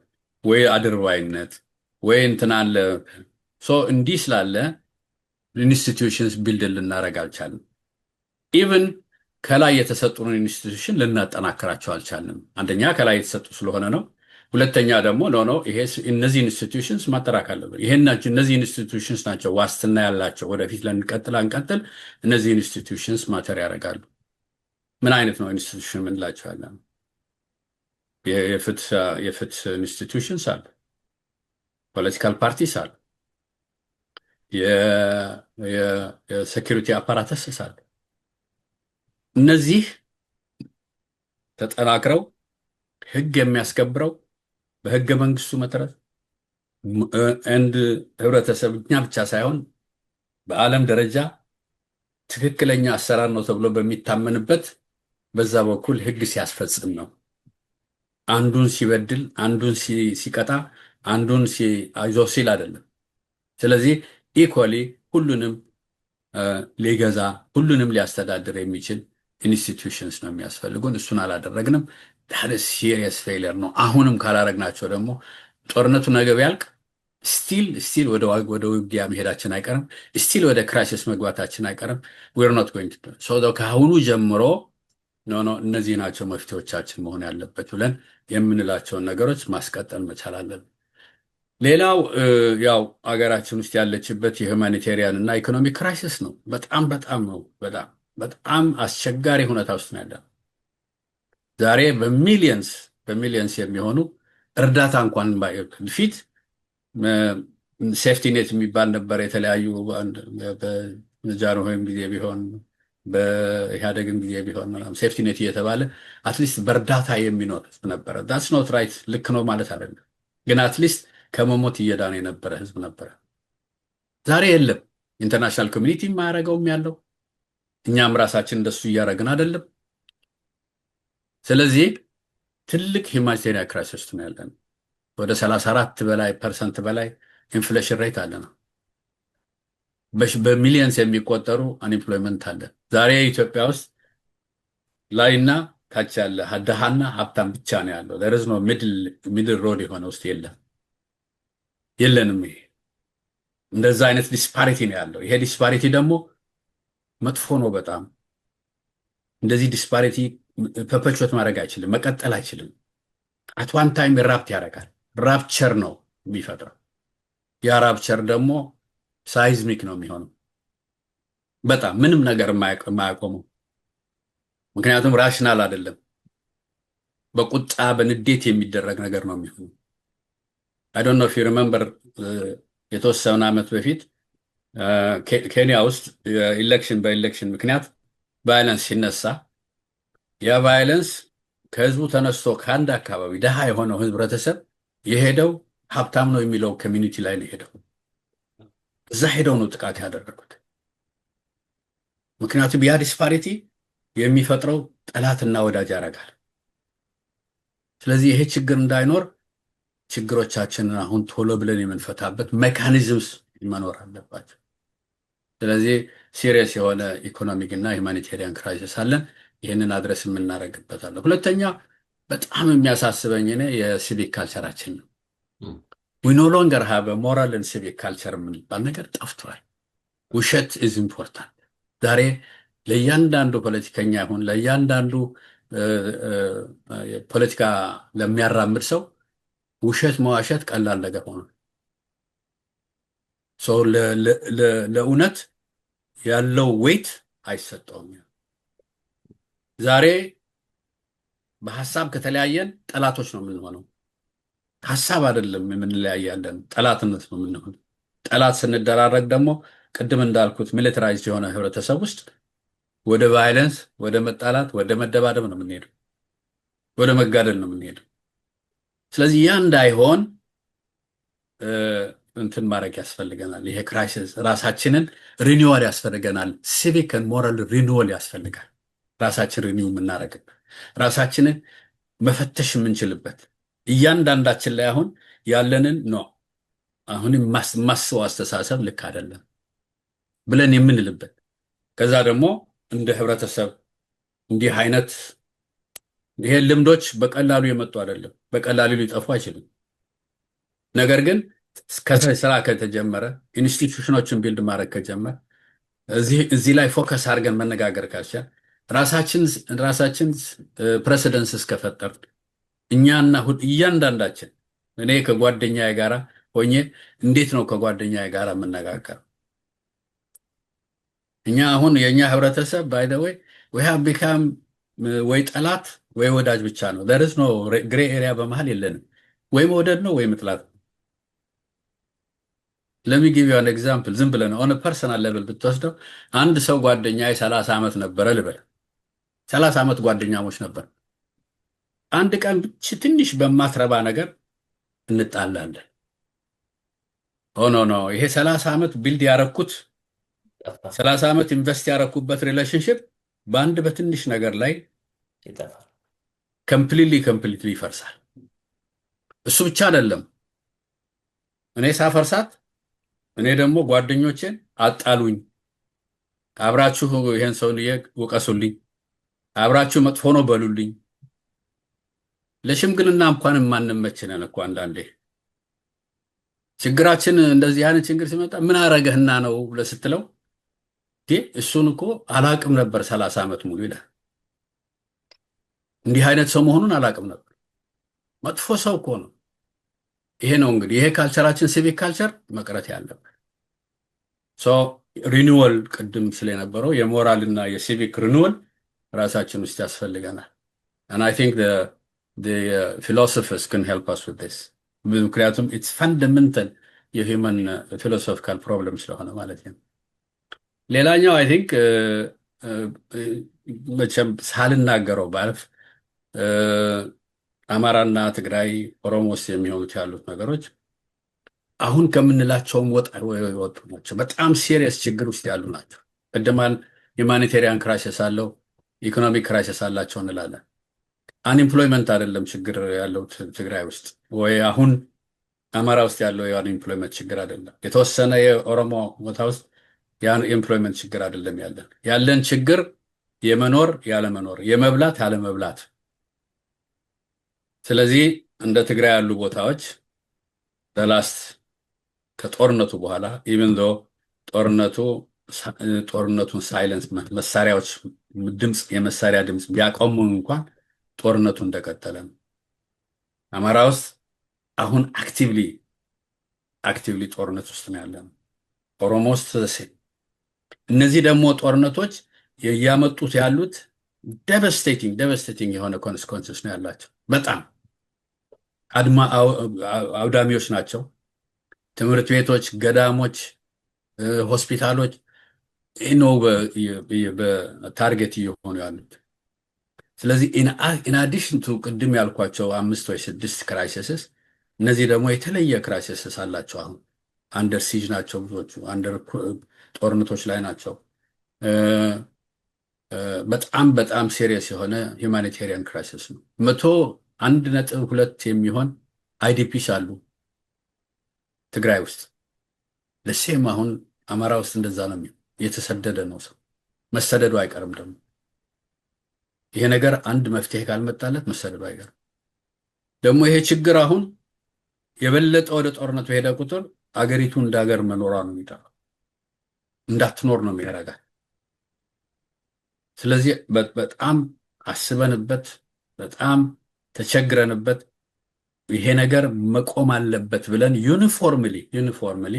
ወይ አድርባይነት ወይ እንትናለ እንዲህ ስላለ ኢንስቲትዩሽንስ ቢልድ ልናደርግ አልቻልንም። ኢቭን ከላይ የተሰጡን ኢንስቲትዩሽን ልናጠናክራቸው አልቻልንም። አንደኛ ከላይ የተሰጡ ስለሆነ ነው። ሁለተኛ ደግሞ እነዚህ ኢንስቲትዩሽንስ ማጠናከር አለብን። እነዚህ ኢንስቲትዩሽንስ ናቸው ዋስትና ያላቸው ወደፊት ለንቀጥል አንቀጥል። እነዚህ ኢንስቲትዩሽንስ ማተር ያደርጋሉ። ምን አይነት ነው ኢንስቲትዩሽን ምንላቸዋለን? የፍትህ ኢንስቲትዩሽንስ አሉ፣ ፖለቲካል ፓርቲስ አሉ፣ የሴኪሪቲ አፓራተስ አሉ። እነዚህ ተጠናክረው ህግ የሚያስከብረው በህገ መንግስቱ መሰረት አንድ ህብረተሰብ እኛ ብቻ ሳይሆን በዓለም ደረጃ ትክክለኛ አሰራር ነው ተብሎ በሚታመንበት በዛ በኩል ህግ ሲያስፈጽም ነው። አንዱን ሲበድል፣ አንዱን ሲቀጣ፣ አንዱን አይዞ ሲል አይደለም። ስለዚህ ኢኳሊ ሁሉንም ሊገዛ ሁሉንም ሊያስተዳድር የሚችል ኢንስቲትዩሽንስ ነው የሚያስፈልጉን። እሱን አላደረግንም። ሲሪየስ ፌይለር ነው። አሁንም ካላረግናቸው ደግሞ ጦርነቱ ነገ ቢያልቅ ስቲል ወደ ውጊያ መሄዳችን አይቀርም። ስቲል ወደ ክራይሲስ መግባታችን አይቀርም። we're not going to do ከአሁኑ ጀምሮ እነዚህ ናቸው መፍትሄዎቻችን መሆን ያለበት ብለን የምንላቸውን ነገሮች ማስቀጠል መቻል አለብን። ሌላው ያው አገራችን ውስጥ ያለችበት የሁማኒቴሪያን እና ኢኮኖሚክ ክራይሲስ ነው። በጣም አስቸጋሪ ሁኔታ ውስጥ ነው ያለው። ዛሬ በሚሊየንስ የሚሆኑ እርዳታ እንኳን ፊት ሴፍቲ ኔት የሚባል ነበር። የተለያዩ በጃንሆይም ጊዜ ቢሆን በኢህአደግም ጊዜ ቢሆን ምናምን ሴፍቲ ኔት እየተባለ አትሊስት በእርዳታ የሚኖር ህዝብ ነበረ። ዳትስ ኖት ራይት፣ ልክ ነው ማለት አይደለም፣ ግን አትሊስት ከመሞት እየዳነ የነበረ ህዝብ ነበረ። ዛሬ የለም። ኢንተርናሽናል ኮሚኒቲ የማያደርገውም ያለው እኛም ራሳችን እንደሱ እያደረግን አይደለም። ስለዚህ ትልቅ ሂውማኒቴሪያን ክራይሲስ ነው ያለን። ወደ 34% በላይ ኢንፍሌሽን ሬት አለ ነው። በሚሊየንስ የሚቆጠሩ አንኤምፕሎይመንት አለ። ዛሬ ኢትዮጵያ ውስጥ ላይና ታች ያለ ድሃና ሀብታም ብቻ ነው ያለው። ለርዝ ነው ሚድል ሮድ የሆነ ውስጥ የለንም። ይሄ እንደዛ አይነት ዲስፓሪቲ ነው ያለው። ይሄ ዲስፓሪቲ ደግሞ መጥፎ ነው በጣም። እንደዚህ ዲስፓሪቲ ፐርፔቹዌት ማድረግ አይችልም፣ መቀጠል አይችልም። አት ዋን ታይም ራፕት ያደርጋል። ራፕቸር ነው የሚፈጥረው። ያ ራፕቸር ደግሞ ሳይዝሚክ ነው የሚሆነው። በጣም ምንም ነገር የማያቆመው፣ ምክንያቱም ራሽናል አይደለም። በቁጣ በንዴት የሚደረግ ነገር ነው የሚሆነው። አይ ዶንት ኖ ኢፍ ዩ ሪመምበር የተወሰነ ዓመት በፊት ኬንያ ውስጥ በኢሌክሽን ምክንያት ቫይለንስ ሲነሳ ያ ቫይለንስ ከህዝቡ ተነስቶ ከአንድ አካባቢ ደሃ የሆነው ህብረተሰብ የሄደው ሀብታም ነው የሚለው ኮሚኒቲ ላይ ነው ሄደው። እዛ ሄደው ነው ጥቃት ያደረጉት። ምክንያቱም ያ ዲስፓሪቲ የሚፈጥረው ጠላትና ወዳጅ ያደርጋል። ስለዚህ ይሄ ችግር እንዳይኖር ችግሮቻችንን አሁን ቶሎ ብለን የምንፈታበት ሜካኒዝምስ መኖር አለባቸው። ስለዚህ ሲሪየስ የሆነ ኢኮኖሚክ እና ሁማኒቴሪያን ክራይሲስ አለን። ይህንን አድረስ የምናደርግበታለን። ሁለተኛ በጣም የሚያሳስበኝ እኔ የሲቪክ ካልቸራችን ነው። ዊ ኖ ሎንገር ሃቭ ሞራል ኤንድ ሲቪክ ካልቸር የምንባል ነገር ጠፍቷል። ውሸት ኢዝ ኢምፖርታንት። ዛሬ ለእያንዳንዱ ፖለቲከኛ ይሁን ለእያንዳንዱ ፖለቲካ ለሚያራምድ ሰው ውሸት መዋሸት ቀላል ነገር ሆነ። ለእውነት ያለው ዌይት አይሰጠውም። ዛሬ በሀሳብ ከተለያየን ጠላቶች ነው የምንሆነው። ሀሳብ አይደለም የምንለያያለን፣ ጠላትነት ነው የምንሆነው። ጠላት ስንደራረግ ደግሞ ቅድም እንዳልኩት ሚሊታራይዝድ የሆነ ህብረተሰብ ውስጥ ወደ ቫይለንስ፣ ወደ መጣላት፣ ወደ መደባደብ ነው የምንሄደው፣ ወደ መጋደል ነው የምንሄደው። ስለዚህ ያ እንዳይሆን እንትን ማድረግ ያስፈልገናል። ይሄ ክራይሲስ ራሳችንን ሪኒዋል ያስፈልገናል። ሲቪክ ሞራል ሪኒዋል ያስፈልጋል። ራሳችን ሪኒው የምናደርግበት፣ ራሳችንን መፈተሽ የምንችልበት፣ እያንዳንዳችን ላይ አሁን ያለንን ነው አሁን ማስበው አስተሳሰብ ልክ አይደለም ብለን የምንልበት፣ ከዛ ደግሞ እንደ ህብረተሰብ እንዲህ አይነት ይሄ ልምዶች በቀላሉ የመጡ አይደለም፣ በቀላሉ ሊጠፉ አይችልም። ነገር ግን ስራ ከተጀመረ ኢንስቲትዩሽኖችን ቢልድ ማድረግ ከጀመረ እዚህ ላይ ፎከስ አድርገን መነጋገር ካልቻል ራሳችን ፕሬሲደንስ እስከፈጠር እኛና እያንዳንዳችን እኔ ከጓደኛዬ ጋራ ሆኜ እንዴት ነው ከጓደኛዬ ጋራ የምነጋገር? እኛ አሁን የኛ ህብረተሰብ ባይ ዘ ዌይ we have become ወይ ጠላት ወይ ወዳጅ ብቻ ነው። there is no gray area በመሃል የለንም። ወይ መውደድ ነው ወይ መጥላት። let me give you an example። ዝም ብለን on a personal level ብትወስደው አንድ ሰው ጓደኛዬ 30 ዓመት ነበረ ልበል፣ 30 ዓመት ጓደኛሞች ነበር። አንድ ቀን ትንሽ በማትረባ ነገር እንጣላለን። ኖ ይሄ 30 ዓመት ቢልድ ያረኩት 30 ዓመት ኢንቨስት ያረኩበት ሪሌሽንሺፕ በአንድ በትንሽ ነገር ላይ ይጠፋል፣ ኮምፕሊትሊ ይፈርሳል። እሱ ብቻ አይደለም፣ እኔ ሳፈርሳት እኔ ደግሞ ጓደኞቼን አጣሉኝ፣ አብራችሁ ይሄን ሰው ውቀሱልኝ፣ አብራችሁ መጥፎ ነው በሉልኝ። ለሽምግልና እንኳን የማንመችነን እኮ አንዳንዴ ችግራችን እንደዚህ አይነት ችግር ሲመጣ ምን አረገህና ነው ብለህ ስትለው እሱን እኮ አላቅም ነበር 30 ዓመት ሙሉ ይላል። እንዲህ አይነት ሰው መሆኑን አላቅም ነበር። መጥፎ ሰው እኮ ነው። ይሄ ነው እንግዲህ ይሄ ካልቸራችን ሲቪክ ካልቸር መቅረት ያለበት። ሪኒወል ቅድም ስለነበረው የሞራልና የሲቪክ ሪኒወል ራሳችን ውስጥ ያስፈልገናል። and I think the philosophers can help us with this. ምክንያቱም it's fundamental የሂውመን philosophical problem ስለሆነ ማለት ነው። ሌላኛው አይ ቲንክ መቼም ሳልናገረው ባልፍ አማራና ትግራይ ኦሮሞ ውስጥ የሚሆኑት ያሉት ነገሮች አሁን ከምንላቸውም ወጡ ናቸው። በጣም ሲሪየስ ችግር ውስጥ ያሉ ናቸው። ቅድማን ሁማኒቴሪያን ክራይሲስ አለው፣ ኢኮኖሚክ ክራይሲስ አላቸው እንላለን። አንኢምፕሎይመንት አይደለም ችግር ያለው ትግራይ ውስጥ ወይ አሁን አማራ ውስጥ ያለው የአንኢምፕሎይመንት ችግር አይደለም። የተወሰነ የኦሮሞ ቦታ ውስጥ የኤምፕሎይመንት ችግር አይደለም ያለን ችግር የመኖር ያለመኖር፣ የመብላት ያለመብላት። ስለዚህ እንደ ትግራይ ያሉ ቦታዎች በላስት ከጦርነቱ በኋላ ኢቭን ዶ ጦርነቱን ሳይለንስ መሳሪያዎች ድምፅ የመሳሪያ ድምፅ ቢያቆሙ እንኳን ጦርነቱ እንደቀጠለ ነው። አማራ ውስጥ አሁን አክቲቭሊ ጦርነት ውስጥ ነው ያለነው። ኦሮሞ ውስጥ እነዚህ ደግሞ ጦርነቶች ያመጡት ያሉት ደቨስቴቲንግ የሆነ ኮንስኮንስስ ነው ያላቸው። በጣም አውዳሚዎች ናቸው። ትምህርት ቤቶች፣ ገዳሞች፣ ሆስፒታሎች ነው በታርጌት እየሆኑ ያሉት። ስለዚህ ኢን አዲሽን ቱ ቅድም ያልኳቸው 5 ወይ 6 ክራይሲስስ እነዚህ ደግሞ የተለየ ክራይሲስስ አላቸው። አሁን አንደር ሲጅ ናቸው፣ ብዙዎቹ አንደር ጦርነቶች ላይ ናቸው። በጣም ሲሪየስ የሆነ ሁማኒቴሪያን ክራይሲስ ነው። 101.2 የሚሆን አይዲፒስ አሉ ትግራይ ውስጥ። ለሴም አሁን አማራ ውስጥ እንደዛ ነው። የተሰደደ ነው ሰው፣ መሰደዱ አይቀርም። ደግሞ ይሄ ነገር አንድ መፍትሄ ካልመጣለት መሰደዱ አይቀርም። ደግሞ ይሄ ችግር አሁን የበለጠ ወደ ጦርነቱ ሄደ ቁጥር አገሪቱ እንደ ሀገር መኖሯ ነው የሚጠራው፣ እንዳትኖር ነው የሚያደርጋት። ስለዚህ በጣም አስበንበት፣ በጣም ተቸግረንበት ይሄ ነገር መቆም አለበት ብለን ዩኒፎርምሊ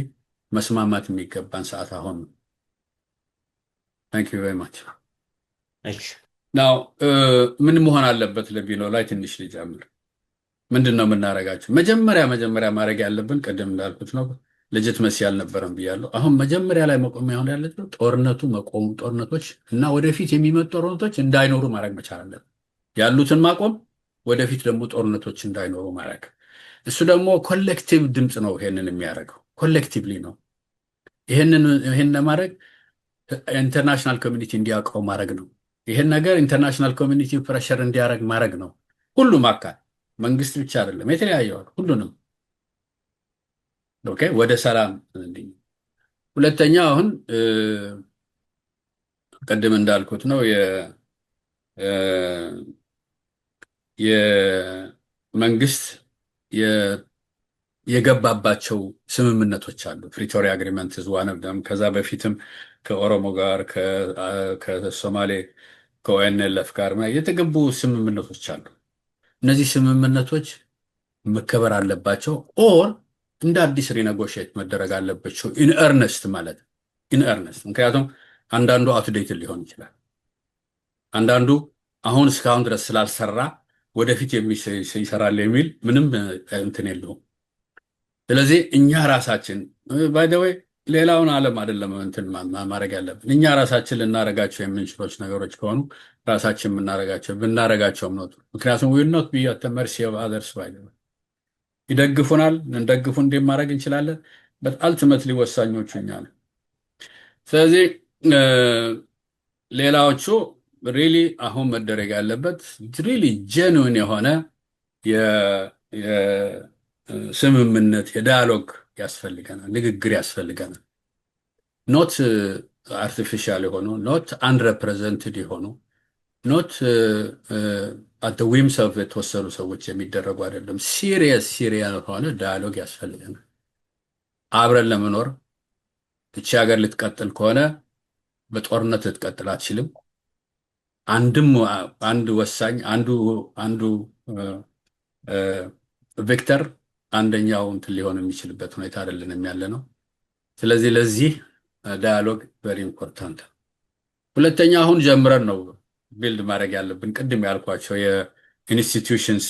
መስማማት የሚገባን ሰዓት አሁን ነው። ታንክ ዩ ቬሪ ማች። ናው ምን መሆን አለበት ለቢኖ ላይ ትንሽ ልጀምር። ምንድን ነው የምናደርጋቸው? መጀመሪያ ማድረግ ያለብን ቅድም እንዳልኩት ነው፣ ልጅት መሲ ያልነበረም ብያለሁ። አሁን መጀመሪያ ላይ መቆም ያሆን ያለበት ጦርነቱ መቆሙ፣ ጦርነቶች እና ወደፊት የሚመጡ ጦርነቶች እንዳይኖሩ ማድረግ መቻል አለብን። ያሉትን ማቆም፣ ወደፊት ደግሞ ጦርነቶች እንዳይኖሩ ማድረግ። እሱ ደግሞ ኮሌክቲቭ ድምፅ ነው ይሄንን የሚያደርገው፣ ኮሌክቲቭሊ ነው። ይሄን ለማድረግ ኢንተርናሽናል ኮሚኒቲ እንዲያውቀው ማድረግ ነው። ይሄን ነገር ኢንተርናሽናል ኮሚኒቲ ፕሬሸር እንዲያደርግ ማድረግ ነው። ሁሉም አካል፣ መንግስት ብቻ አይደለም፣ የተለያየ ሁሉንም ኦኬ፣ ወደ ሰላም። ሁለተኛ አሁን ቅድም እንዳልኩት ነው የመንግስት የገባባቸው ስምምነቶች አሉ። ፕሪቶሪያ አግሪመንት ዋን ኦፍ ደም። ከዛ በፊትም ከኦሮሞ ጋር ከሶማሌ ከኦኤንኤልኤፍ ጋር የተገቡ ስምምነቶች አሉ። እነዚህ ስምምነቶች መከበር አለባቸው። ኦር እንደ አዲስ ሪኔጎሽየት መደረግ አለባቸው። ኢንኤርነስት ማለት ኢንኤርነስት። ምክንያቱም አንዳንዱ አውትዴትድ ሊሆን ይችላል። አንዳንዱ አሁን እስካሁን ድረስ ስላልሰራ ወደፊት ይሰራል የሚል ምንም እንትን የለውም። ስለዚህ እኛ ራሳችን ባይ ዘ ዌይ ሌላውን ዓለም አይደለም እንትን ማድረግ ያለብን፣ እኛ ራሳችን ልናረጋቸው የምንችሎች ነገሮች ከሆኑ ራሳችን ብናረጋቸውም ነው። ምክንያቱም ዊል ኖት ቢ አት መርሲ ኦፍ አዘርስ። ባይ ዘ ዌይ ይደግፉናል፣ እንደግፉ እንዴት ማድረግ እንችላለን። በት አልቲሜትሊ ወሳኞቹ እኛ ነን። ስለዚህ ሌላዎቹ ሪሊ አሁን መደረግ ያለበት ሪሊ ጄኑዊን የሆነ የስምምነት የዳያሎግ ያስፈልገናል፣ ንግግር ያስፈልገናል። ኖት አርቲፊሻል የሆኑ ኖት አንሬፕሬዘንትድ የሆኑ ኖት አት ዊምስ ኦፍ የተወሰኑ ሰዎች የሚደረጉ አይደለም። ሲሪየስ የሆነ ዳያሎግ ያስፈልገናል። አብረን ለመኖር እቺ ሀገር ልትቀጥል ከሆነ በጦርነት ልትቀጥል አትችልም። አንድ ወሳኝ አንዱ ቪክተር አንደኛው እንትን ሊሆን የሚችልበት ሁኔታ አይደለንም ያለ ነው። ስለዚህ ለዚህ ዳያሎግ ቨሪ ኢምፖርታንት። ሁለተኛ አሁን ጀምረን ነው ቢልድ ማድረግ ያለብን ቅድም ያልኳቸው ኢንስቲትዩሽንስ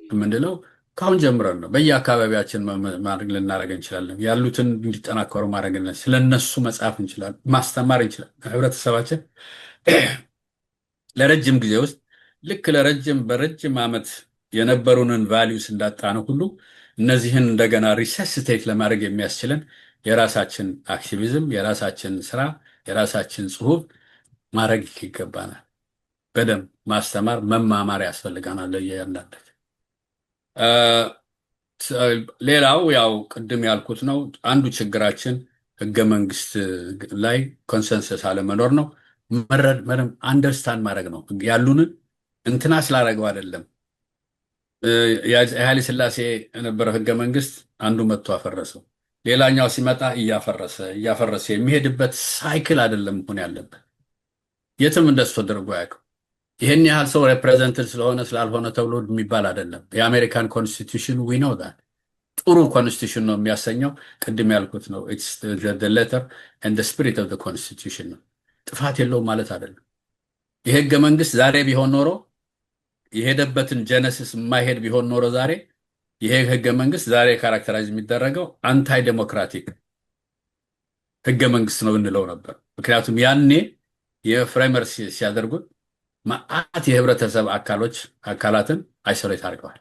የምንለው ከአሁን ጀምረን ነው። በየአካባቢያችን ማድረግ ልናደርግ እንችላለን። ያሉትን እንዲጠናከሩ ማድረግ ስለነሱ መጻፍ እንችላለን፣ ማስተማር እንችላለን። ህብረተሰባችን ለረጅም ጊዜ ውስጥ ልክ በረጅም ዓመት የነበሩንን ቫሊዩስ እንዳጣነው ሁሉ እነዚህን እንደገና ሪሰስቴት ለማድረግ የሚያስችለን የራሳችን አክቲቪዝም፣ የራሳችን ስራ፣ የራሳችን ጽሁፍ ማድረግ ይገባናል። በደንብ ማስተማር መማማር ያስፈልጋናል ለእያንዳንዳችን። ሌላው ያው ቅድም ያልኩት ነው። አንዱ ችግራችን ህገ መንግስት ላይ ኮንሰንሰስ አለመኖር ነው። አንደርስታንድ ማድረግ ነው። ያሉንን እንትና ስላደረገው አይደለም። የኃይለ ሥላሴ የነበረው ህገ መንግስት አንዱ መጥቶ አፈረሰው፣ ሌላኛው ሲመጣ እያፈረሰ የሚሄድበት ሳይክል አይደለም መሆን ያለበት። የትም እንደሱ ተደርጎ አያውቅም። ይህን ያህል ሰው ሬፕሬዘንትድ ስለሆነ ስላልሆነ ተብሎ የሚባል አይደለም። የአሜሪካን ኮንስቲቱሽን ዊ ኖው ዛት ጥሩ ኮንስቲቱሽን ነው የሚያሰኘው። ቅድም ያልኩት ነው። ሌተር ኤንድ ስፒሪት ኦፍ ኮንስቲቱሽን ነው። ጥፋት የለውም ማለት አይደለም። ይህ ህገ መንግስት ዛሬ ቢሆን ኖሮ የሄደበትን ጀነሲስ የማይሄድ ቢሆን ኖሮ ዛሬ ይሄ ህገ መንግስት ዛሬ ካራክተራይዝ የሚደረገው አንታይ ዴሞክራቲክ ህገ መንግስት ነው እንለው ነበር። ምክንያቱም ያኔ የፍሬመር ሲያደርጉት ማአት የህብረተሰብ አካላትን አይሶሌት አድርገዋል፣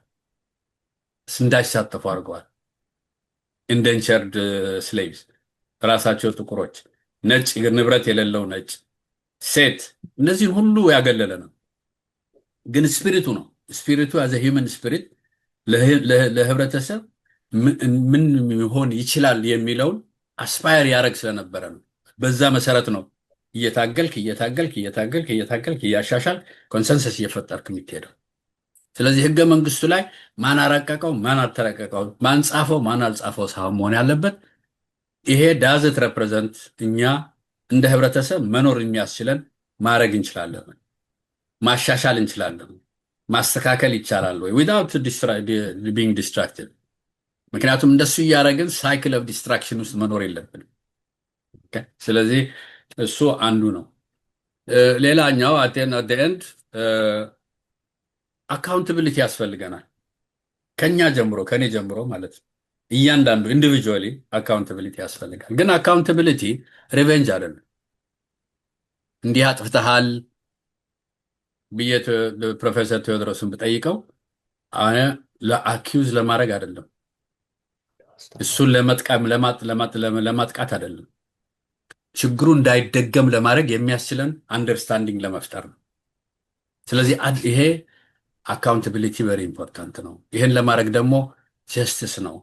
እንዳይሳተፉ አድርገዋል። ኢንደንቸርድ ስሌቭስ፣ ራሳቸው ጥቁሮች፣ ነጭ ንብረት የሌለው ነጭ፣ ሴት፣ እነዚህን ሁሉ ያገለለ ነው። ግን ስፒሪቱ ያዘ ሂውመን ስፒሪት ለህብረተሰብ ምን ሊሆን ይችላል የሚለውን አስፓየር ያደረግ ስለነበረ ነው። በዛ መሰረት ነው እየታገልክ እያሻሻል ኮንሰንሰስ እየፈጠርክ የሚትሄደው። ስለዚህ ህገ መንግስቱ ላይ ማን አረቀቀው ማን አልተረቀቀው፣ ማን ጻፈው ማን አልጻፈው ሳይሆን መሆን ያለበት ይሄ ዳዝት ሬፕሬዘንት እኛ እንደ ህብረተሰብ መኖር የሚያስችለን ማድረግ እንችላለን፣ ማሻሻል እንችላለን፣ ማስተካከል ይቻላል ወይ ዊዛውት ቢንግ ዲስትራክትድ። ምክንያቱም እንደሱ እያደረግን ሳይክል ኦፍ ዲስትራክሽን ውስጥ መኖር የለብንም። ስለዚህ እሱ አንዱ ነው። ሌላኛው ኤንድ አካውንታብሊቲ ያስፈልገናል። ከኛ ጀምሮ ከኔ ጀምሮ ማለት ነው። እያንዳንዱ ኢንዲቪጁዋሊ አካውንታብሊቲ ያስፈልጋል። ግን አካውንታብሊቲ ሪቬንጅ አይደለም። እንዲህ አጥፍተሃል ብዬ ፕሮፌሰር ቴዎድሮስን ብጠይቀው ለአኪዩዝ ለማድረግ አይደለም፣ እሱን ለማጥቃት አይደለም፣ ችግሩ እንዳይደገም ለማድረግ የሚያስችለን አንደርስታንዲንግ ለመፍጠር ነው። ስለዚህ ይሄ አካውንታቢሊቲ ቨሪ ኢምፖርታንት ነው። ይህን ለማድረግ ደግሞ ጀስቲስ ነው፣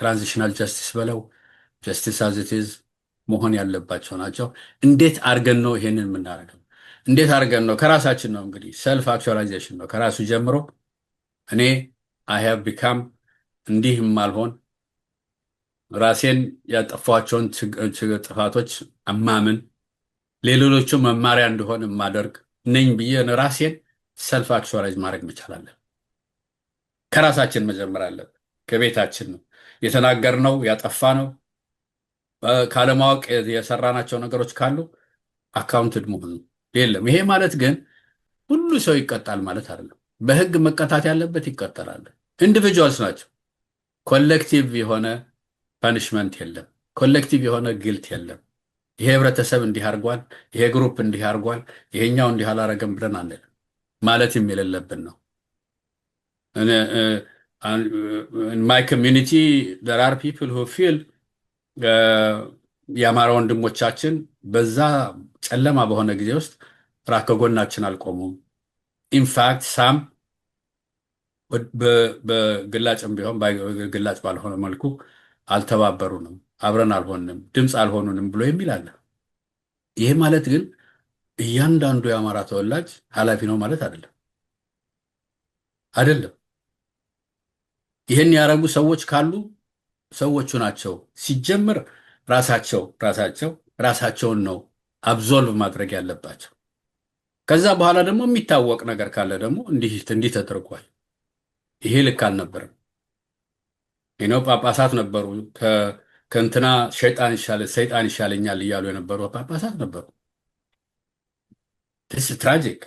ትራንዚሽናል ጀስቲስ በለው ጀስቲስ አዝቲዝ መሆን ያለባቸው ናቸው። እንዴት አድርገን ነው ይሄንን የምናደርገው? እንዴት አድርገን ነው? ከራሳችን ነው እንግዲህ ሰልፍ አክቹዋላይዜሽን ነው። ከራሱ ጀምሮ እኔ አይ ሃቭ ቢካም እንዲህ ማልሆን ራሴን ያጠፋቸውን ጥፋቶች እማምን ሌሎቹ መማሪያ እንደሆን የማደርግ ነኝ ብዬ ራሴን ሰልፍ አክቹዋላይዝ ማድረግ መቻላለን። ከራሳችን መጀመር አለን። ከቤታችን ነው የተናገርነው ያጠፋነው ካለማወቅ የሰራናቸው ነገሮች ካሉ አካውንትድ መሆን የለም። ይሄ ማለት ግን ሁሉ ሰው ይቀጣል ማለት አይደለም። በህግ መቀጣት ያለበት ይቀጣል። ኢንዲቪጁዋልስ ናቸው። ኮሌክቲቭ የሆነ ፓኒሽመንት የለም። ኮሌክቲቭ የሆነ ግልት የለም። ይሄ ህብረተሰብ እንዲህ አድርጓል፣ ይሄ ግሩፕ እንዲህ አድርጓል፣ ይሄኛው እንዲህ አላረገም ብለን አንልም ማለትም የሌለብን ነው። in my community there are people who feel የአማራ ወንድሞቻችን በዛ ጨለማ በሆነ ጊዜ ውስጥ ከጎናችን አልቆሙም። ኢንፋክት ሳም በግላጭም ቢሆን ግላጭ ባልሆነ መልኩ አልተባበሩንም፣ አብረን አልሆንም፣ ድምፅ አልሆኑንም ብሎ የሚል አለ። ይሄ ማለት ግን እያንዳንዱ የአማራ ተወላጅ ኃላፊ ነው ማለት አይደለም። ይህን ያደረጉ ሰዎች ካሉ ሰዎቹ ናቸው ሲጀምር ራሳቸውን ነው አብዞልቭ ማድረግ ያለባቸው። ከዛ በኋላ ደግሞ የሚታወቅ ነገር ካለ ደግሞ እንዲህ ተደርጓል፣ ይሄ ልክ አልነበረም። ጳጳሳት ነበሩ ከእንትና ሰይጣን ይሻለኛል እያሉ የነበሩ ጳጳሳት ነበሩ። ትራጂክ።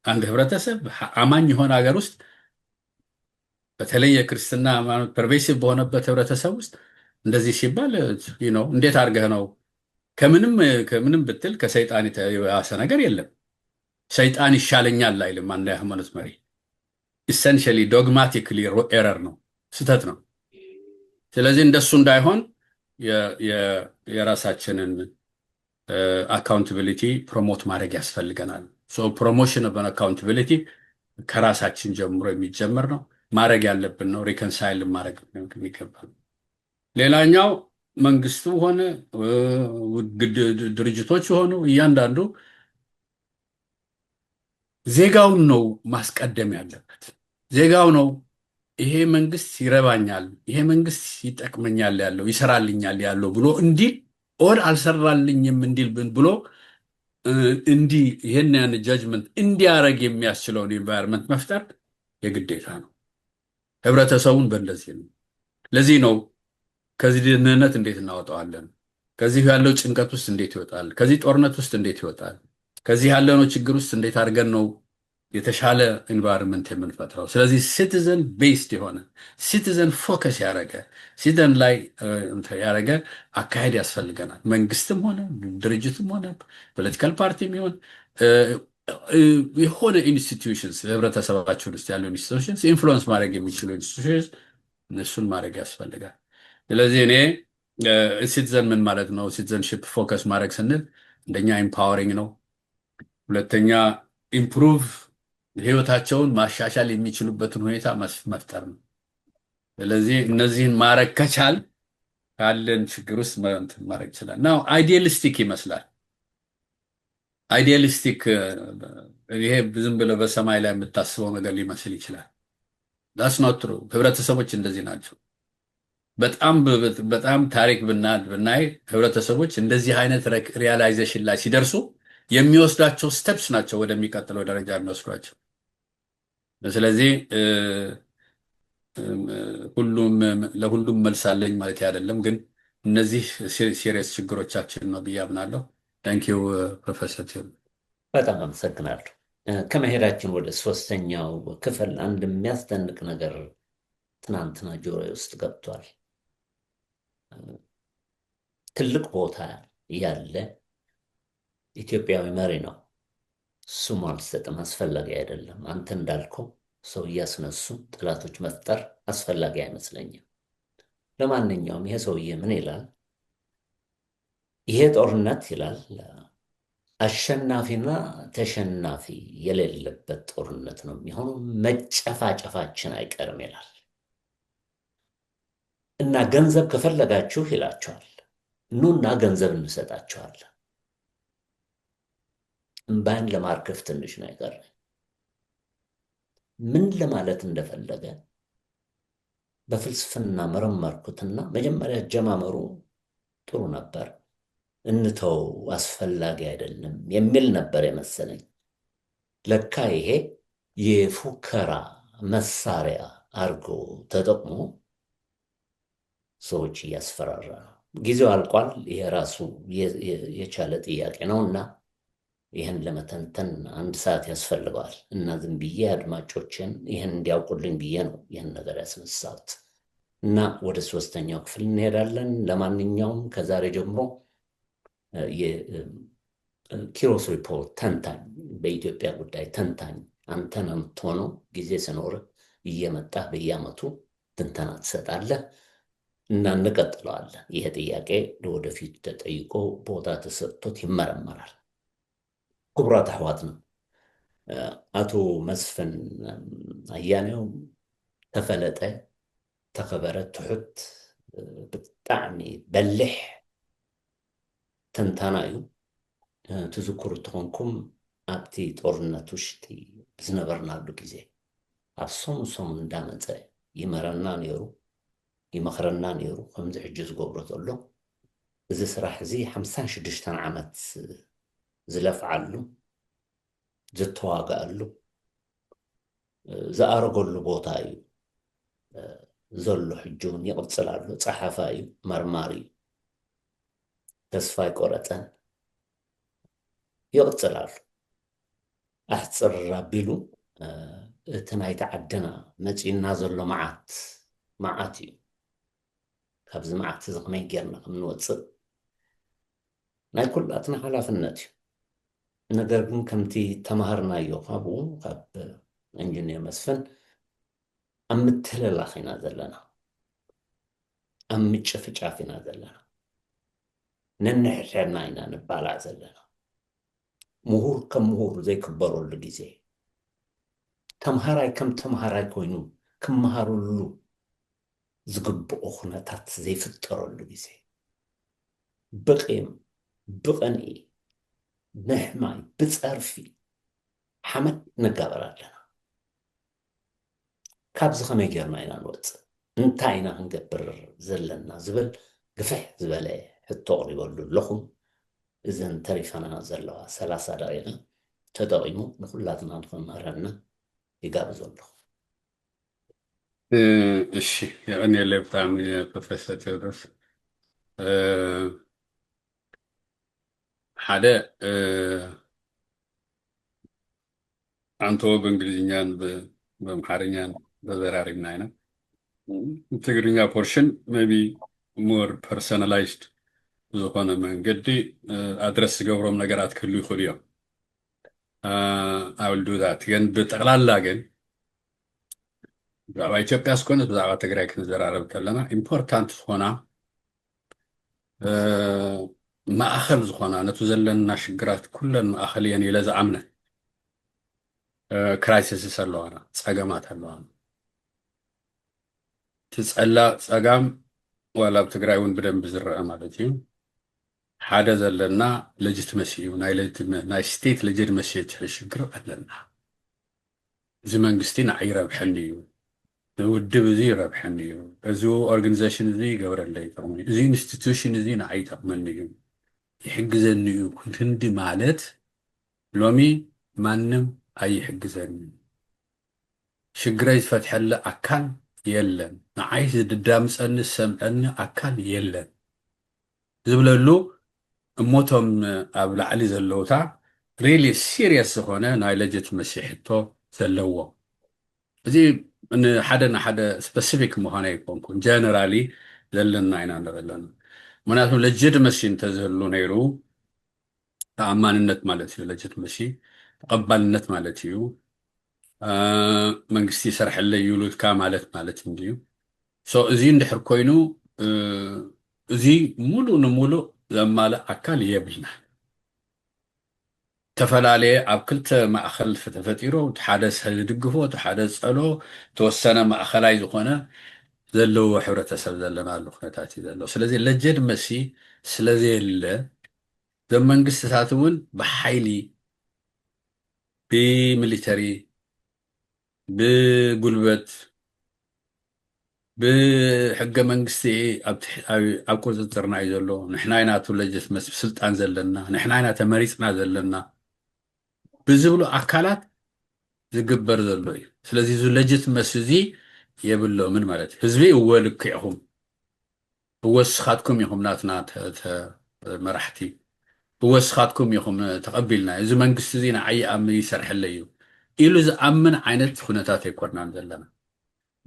አንድ ህብረተሰብ አማኝ የሆነ ሀገር ውስጥ በተለይ የክርስትና ሃይማኖት ፐርቬሲቭ በሆነበት ህብረተሰብ ውስጥ እንደዚህ ሲባል እንዴት አድርገህ ነው? ከምንም ብትል ከሰይጣን የተያሰ ነገር የለም። ሰይጣን ይሻለኛል አይልም አንድ የሃይማኖት መሪ። ኢሰንሽሊ ዶግማቲክሊ ኤረር ነው፣ ስህተት ነው። ስለዚህ እንደሱ እንዳይሆን የራሳችንን አካውንታቢሊቲ ፕሮሞት ማድረግ ያስፈልገናል። ፕሮሞሽን ኦፍ አካውንታቢሊቲ ከራሳችን ጀምሮ የሚጀምር ነው፣ ማድረግ ያለብን ነው። ሪኮንሳይል ማድረግ የሚገባል። ሌላኛው መንግስቱ ሆነ ድርጅቶች ሆኑ እያንዳንዱ ዜጋውን ነው ማስቀደም ያለበት። ዜጋው ነው ይሄ መንግስት ይረባኛል፣ ይሄ መንግስት ይጠቅመኛል ያለው ይሰራልኛል ያለው ብሎ እንዲል ኦር አልሰራልኝም እንዲል ብሎ እንዲህ ይሄን ያን ጃጅመንት እንዲያረግ የሚያስችለውን ኢንቫይሮንመንት መፍጠር የግዴታ ነው። ህብረተሰቡን በእንደዚህ ነው። ለዚህ ነው ከዚህ ድህነት እንዴት እናወጣዋለን? ከዚህ ያለው ጭንቀት ውስጥ እንዴት ይወጣል? ከዚህ ጦርነት ውስጥ እንዴት ይወጣል? ከዚህ ያለነው ችግር ውስጥ እንዴት አድርገን ነው የተሻለ ኢንቫይሮንመንት የምንፈጥረው? ስለዚህ ሲቲዘን ቤስድ የሆነ ሲቲዘን ፎከስ ያደረገ ሲቲዘን ላይ ያደረገ አካሄድ ያስፈልገናል። መንግስትም ሆነ ድርጅትም ሆነ ፖለቲካል ፓርቲም ይሆን የሆነ ኢንስቲትዩሽንስ ህብረተሰባችን ውስጥ ያሉ ኢንስቲትዩሽንስ ኢንፍሉወንስ ማድረግ የሚችሉ ኢንስቲትዩሽንስ እነሱን ማድረግ ያስፈልጋል። ስለዚህ እኔ ሲቲዘን ምን ማለት ነው? ሲቲዘንሽፕ ፎከስ ማድረግ ስንል አንደኛ ኢምፓወሪንግ ነው። ሁለተኛ ኢምፕሩቭ ህይወታቸውን ማሻሻል የሚችሉበትን ሁኔታ መፍጠር ነው። ስለዚህ እነዚህን ማድረግ ከቻል ካለን ችግር ውስጥ ማድረግ ይችላል። ናው አይዲያሊስቲክ ይመስላል። አይዲያሊስቲክ ይሄ ዝም ብለው በሰማይ ላይ የምታስበው ነገር ሊመስል ይችላል። ዳትስ ኖት ትሩ። ህብረተሰቦች እንደዚህ ናቸው። በጣም ታሪክ ብናይ ህብረተሰቦች እንደዚህ አይነት ሪያላይዜሽን ላይ ሲደርሱ የሚወስዳቸው ስቴፕስ ናቸው ወደሚቀጥለው ደረጃ የሚወስዷቸው። ስለዚህ ለሁሉም መልስ አለኝ ማለት አይደለም፣ ግን እነዚህ ሲሪየስ ችግሮቻችን ነው ብዬ አምናለሁ። ታንኪዩ ፕሮፌሰር ቴዎድሮስ። በጣም አመሰግናለሁ። ከመሄዳችን ወደ ሶስተኛው ክፍል አንድ የሚያስደንቅ ነገር ትናንትና ጆሮዬ ውስጥ ገብቷል። ትልቅ ቦታ ያለ ኢትዮጵያዊ መሪ ነው። ስሙ አልሰጥም፣ አስፈላጊ አይደለም። አንተ እንዳልከው ሰው እያስነሱ ጥላቶች መፍጠር አስፈላጊ አይመስለኝም። ለማንኛውም ይሄ ሰውዬ ምን ይላል? ይሄ ጦርነት ይላል አሸናፊና ተሸናፊ የሌለበት ጦርነት ነው የሚሆነው፣ መጨፋጨፋችን አይቀርም ይላል እና ገንዘብ ከፈለጋችሁ ይላቸዋል፣ ኑና ገንዘብ እንሰጣቸዋለን። እምባን ለማርከፍ ትንሽ ነው የቀረኝ። ምን ለማለት እንደፈለገ በፍልስፍና መረመርኩትና መጀመሪያ አጀማመሩ ጥሩ ነበር፣ እንተው አስፈላጊ አይደለም የሚል ነበር የመሰለኝ። ለካ ይሄ የፉከራ መሳሪያ አድርጎ ተጠቅሞ ሰዎች እያስፈራራ ነው። ጊዜው አልቋል። ይሄ ራሱ የቻለ ጥያቄ ነውና ይህን ለመተንተን አንድ ሰዓት ያስፈልገዋል እና ዝም ብዬ አድማጮችን ይህን እንዲያውቁልኝ ብዬ ነው ይህን ነገር ያስነሳሁት እና ወደ ሶስተኛው ክፍል እንሄዳለን። ለማንኛውም ከዛሬ ጀምሮ የኪሮስ ሪፖርት ተንታኝ፣ በኢትዮጵያ ጉዳይ ተንታኝ አንተ ነው የምትሆነው። ጊዜ ስኖር እየመጣህ በየዓመቱ ትንተና ትሰጣለህ እና እንቀጥለዋለን። ይሄ ጥያቄ ለወደፊት ተጠይቆ ቦታ ተሰጥቶት ይመረመራል። ክቡራት አሕዋትና አቶ መስፍን አያሌው ተፈለጠ ተኸበረ ትሑት ብጣዕሚ በልሕ ትንተና እዩ። ትዝክሩ ትኾንኩም ኣብቲ ጦርነት ውሽጢ ዝነበርናሉ ግዜ ኣብ ሶምሶም እንዳመፀ ይመረና ነይሩ፣ ይመኽረና ነይሩ። ከምዚ ሕጂ ዝገብሮ ዘሎ እዚ ስራሕ እዚ 56 ዓመት ዝለፍዓሉ ዝተዋግአሉ ዝኣረገሉ ቦታ እዩ ዘሎ። ሕጂ እውን ይቕፅል ኣሎ። ፀሓፋ እዩ፣ መርማሪ እዩ፣ ተስፋ ይቆረፀን ይቕፅል ኣሎ። ኣሕፅር ኣቢሉ تنايت عدنا متين نازل له معاتي كابز معات زغمي جيرنا من وصل ناي كلاتنا حلافنتي ነገር ግን ከምቲ ተማሃርናዮ ካብኡ ካብ ኢንጂነር መስፍን ኣብ ምትሕልላኽ ኢና ዘለና ኣብ ምጭፍጫፍ ኢና ዘለና ነንሕድሕድና ኢና ንባላዕ ዘለና ምሁር ከም ምሁር ዘይክበረሉ ግዜ ተምሃራይ ከም ተምሃራይ ኮይኑ ክመሃረሉ ዝግብኦ ኩነታት ዘይፍጠረሉ ግዜ ብቕም ብቐንኢ نحماي بتصرفي حمد نقابر لنا كابز خمي جيرنا إنا نوت انتاينا هنقبر زلنا زبل قفح زبالي الطوري بولو اللخم إذن تريفانا زلوا 3 دقيقة تدعيمو نخلاتنا نخل نهرنا يقابزو اللخم እሺ يعني اللي بتعمل بروفيسور ቴዎድሮስ ሓደ አንቶ በእንግሊዝኛን በአማርኛን በዘራሪምና አይነ ትግርኛ ፖርሽን ሜቢ ሞር ፐርሰናላይዝድ ዝኾነ መንገዲ አድረስ ዝገብሮም ነገራት ክህሉ ይኽእሉ እዮም I will do that ግን ብጠቕላላ ግን ብዛዕባ ኢትዮጵያ ስኮነ ብዛዕባ ትግራይ ክንዘራረብ ከለና ኢምፖርታንት ዝኾና ማእኸል ዝኾና ነቱ ዘለና ሽግራት ኩለን ማእኸል እየን ኢለ ዝኣምነ ክራይሲስ ኣለዋና ፀገማት ኣለዋና ትጸላእ ፀጋም ዋላ ኣብ ትግራይ እውን ብደንብ ዝረአ ማለት እዩ ሓደ ዘለና ሌጂትመሲ እዩ ናይ ስቴት ሌጂትመሲ ሽግር ኣለና እዚ መንግስቲ ንዓይ ይረብሐኒ እዩ ውድብ እዚ ይረብሐኒ እዩ እዚ ኦርጋናይዜሽን እዚ ይገብረለይ ይጠቕመኒ እዚ ኢንስቲትዩሽን እዚ ንዓይ ይጠቕመኒ እዩ يحجزني كنت مالت لومي مانم أي حجزني شجريت فتح له أكل يلن عايز الدامس أن السم أن أكل يلن زبللو موتهم أبلع علي زلوتا really serious هنا نايلجت مسيحته زلوا زي إن حدا specific مهنا يكون generally زلنا عنا نغلنا مناسب لجد مسين تزهلو نيرو تأمانነት ማለት እዩ ለጀት መሲ ተቀባልነት ማለት እዩ መንግስቲ ይሰርሐለይ ይሉትካ ማለት እንዲዩ ሶ እዚ እንድሕር ኮይኑ እዚ ሙሉ ንሙሉ ዘማለ ኣካል የብልና ተፈላለየ ኣብ ክልተ ማእኸል ተፈጢሮ ሓደ ዝድግፎ ሓደ ፀሎ ተወሰነ ማእኸላይ ዝኾነ ዘለው ሕብረተሰብ ዘለና ኣሎ ኩነታት እዩ ዘሎ ስለዚ ለጀድ መሲ ስለዚ የለ መንግስትታት እውን ብሓይሊ ብሚሊተሪ ብጉልበት ብሕገ መንግስቲ ኣብ ቁፅጥርና እዩ ዘሎ ንሕና ኢናቱ ለጀት መሲ ስልጣን ዘለና ንሕና ኢና ተመሪፅና ዘለና ብዝብሉ ኣካላት ዝግበር ዘሎ እዩ ስለዚ እዚ ለጀት መሲ እዚ የብሎምን ማለት ህዝቢ እወልክዕኹም እወስኻትኩም ኢኹም ናትና መራሕቲ እወስኻትኩም ኢኹም ተቐቢልና እዚ መንግስቲ እዚ ንዓይ ኣብ ይሰርሐለይ እዩ ኢሉ ዝኣምን ዓይነት ኩነታት ኣይኮርናን ዘለና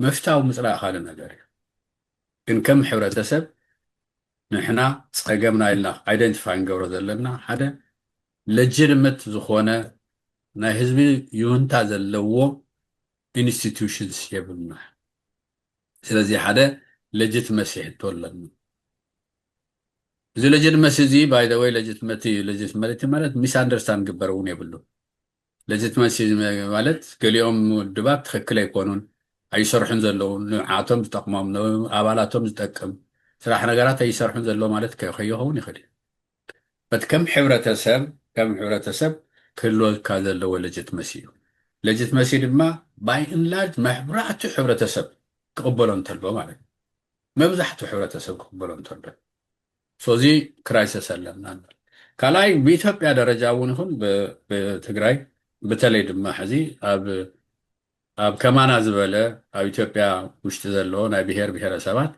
መፍታው ምፅላእ ካልእ ነገር እዩ ግን ከም ሕብረተሰብ ንሕና ፀገምና ኢልና ኣይደንቲፋይ ንገብሮ ዘለና ሓደ ለጅድመት ዝኾነ ናይ ህዝቢ ይሁንታ ዘለዎ ኢንስቲትዩሽንስ የብልና ስለዚ ሓደ ለጅት መሲሕ ተወለድና እዚ ለጅት መሲ እዚ ባይ ዘ ወይ ለጅት ማለት ሚስ አንደርስታንድ ግበር እውን የብሉ ለጅት መሲ ማለት ገሊኦም ድባት ትክክል ኣይኮኑን ኣይሰርሑን ዘለዉ ንዓቶም ዝጠቕሞም ኣባላቶም ዝጠቅም ስራሕ ነገራት ኣይሰርሑን ዘሎ ማለት ከይኸውን ይኽእል በት ከም ሕብረተሰብ ክህልወካ ዘለዎ ለጅት መሲ እዩ ለጅት መሲ ድማ ባይ እንላርጅ መብዛሕትኡ ሕብረተሰብ ክቕበሎ እንተሎ ማለት መብዛሕትኡ ሕብረተሰብ ክቕበሎ እንተሎ ሶዚ ክራይሲስ ኣለና ካልኣይ ብኢትዮጵያ ደረጃ እውን ይኹን ብትግራይ በተለይ ድማ ሕዚ ኣብ ከማና ዝበለ ኣብ ኢትዮጵያ ውሽጢ ዘለዎ ናይ ብሔር ብሔረሰባት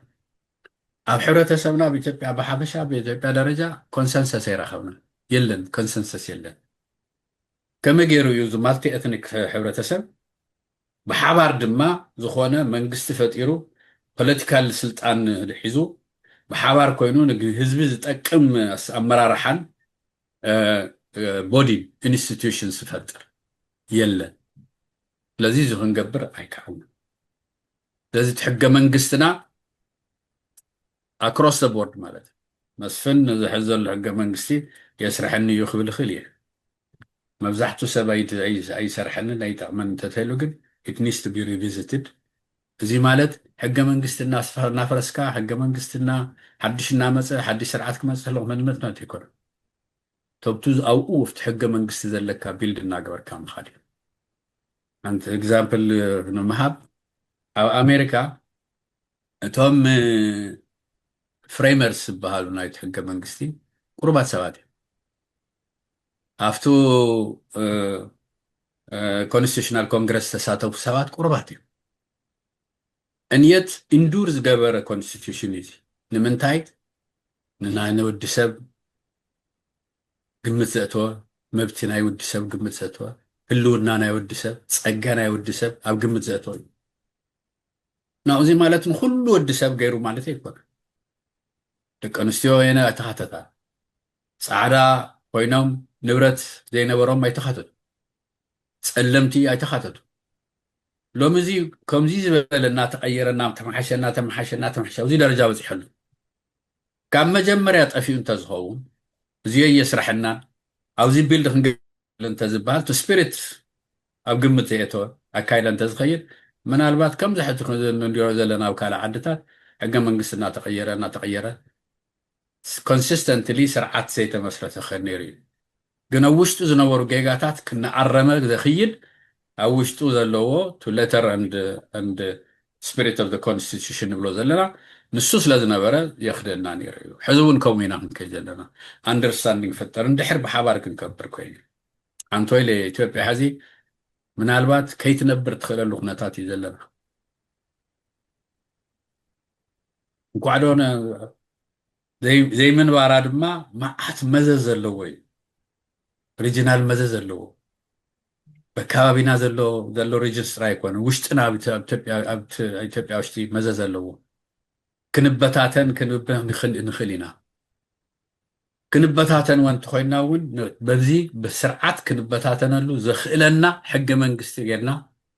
ኣብ ሕብረተሰብና ብኢትዮጵያ ብሓፈሻ ብኢትዮጵያ ደረጃ ኮንሰንሰስ ኣይረኸብና የለን ኮንሰንሰስ የለን ከመይ ገይሩ እዩ እዚ ማልቲ ኤትኒክ ሕብረተሰብ بحبار دما زخونه منግስት ፈጢሩ ፖለቲካል ስልጣን ሒዙ بحبار ኮይኑ ህዝቢ ዝጠቅም አመራርሓን ቦዲ ኢንስቲትዩሽንስ ፈጥር የለን ለዚህ ዝኽንገብር አይካውን ለዚህ ተሕገ መንግስትና across the board ማለት መስፍን ዝሕዘሉ ሕገ መንግስቲ የስርሐኒ ይኽብል خليه መብዛሕቱ ሰባይ አይሰርሐንን አይጣመን ተተሉ ግን it needs to be revisited እዚ ማለት ሕገ መንግስትና ናፈረስካ ሕገ መንግስትና ሓድሽና መጽ ሓድሽ ስርዓት ክመጽእ ለው መንመት ነው ተይኮነ ተብቱ አውኡ ፍት ሕገ መንግስት ዘለካ ቢልድ እናገበርካ ምኻድ አንተ ኤግዛምፕል ንመሃብ ኣብ አሜሪካ እቶም ፍሬመርስ በሃሉ ናይት ሕገ መንግስቲ ቁርባት ሰባት አፍቱ ኮንስቲቱሽናል ኮንግረስ ተሳተፉ ሰባት ቁርባት እንየት ኢንዱር ዝገበረ ኮንስቲቱሽን እዚ ንምንታይ ንናይ ወዲ ሰብ ግምት ዘእተወ መብቲ ናይ ወዲ ሰብ ግምት ዘእተወ ህልውና ናይ ወዲ ሰብ ጸጋ ናይ ወዲ ሰብ ኣብ ግምት ዘእተወ ናውዚ ማለት ንኩሉ ወዲ ሰብ ገይሩ ማለት ኣይኮነ ደቂ ኣንስትዮ የነ ተኻተታ ጻዕዳ ኮይኖም ንብረት ዘይነበሮም ኣይተኻተቱ ጸለምቲ ኣይተኻተቱ ሎምዚ ከምዚ ዝበለና ተቀየረና ተመሓሸና እዚ ደረጃ በጽሕሉ ካብ መጀመርያ ጠፊኡ እንተዝኸውን እዚ የስራሕና ኣብዚ ቢልድ ክንገል እንተዝበሃል ቱ ስፒሪት ኣብ ግምት ዘእተወ ኣካይዳ እንተዝኸይድ ምናልባት ከም ዝሕቲ እንሪኦ ዘለና ኣብ ካልእ ዓድታት ሕገ መንግስትና ተቀየረ ኮንሲስተንትሊ ስርዓት ዘይተመስረተ ኸ ነይሩ እዩ ግን ኣብ ውሽጡ ዝነበሩ ጌጋታት ክነዓረመ ዘኽይድ ኣብ ውሽጡ ዘለዎ ቱ ሌተር and spirit of the constitution ብሎ ዘለና ንሱ ስለ ዝነበረ የኽደና ነይሩ እዩ ሕዚ እውን ከምኡ ኢና ክንከይድ ዘለና አንደርስታንዲንግ ፈጠር እንድሕር ብሓባር ክንከብር ኮይኑ አንቶይለ ኢትዮጵያ ሕዚ ምናልባት ከይትነብር ትኽእለሉ ኩነታት እዩ ዘለና እንኳዕዶነ ዘይምንባራ ድማ መዓት መዘዝ ዘለዎ እዩ ሪጂናል መዘዝ ዘለዎ በካባቢና ዘሎ ሬጅስትር አይኮነ ውሽጥና ኢትዮጵያ ውሽጢ መዘዝ ኣለዎ ክንበታተን ንኽእልና ክንበታተን ወንት ኮይና እውን በዚ በስርዓት ክንበታተነሉ ዘኽእለና ሕገ መንግስቲ ጌርና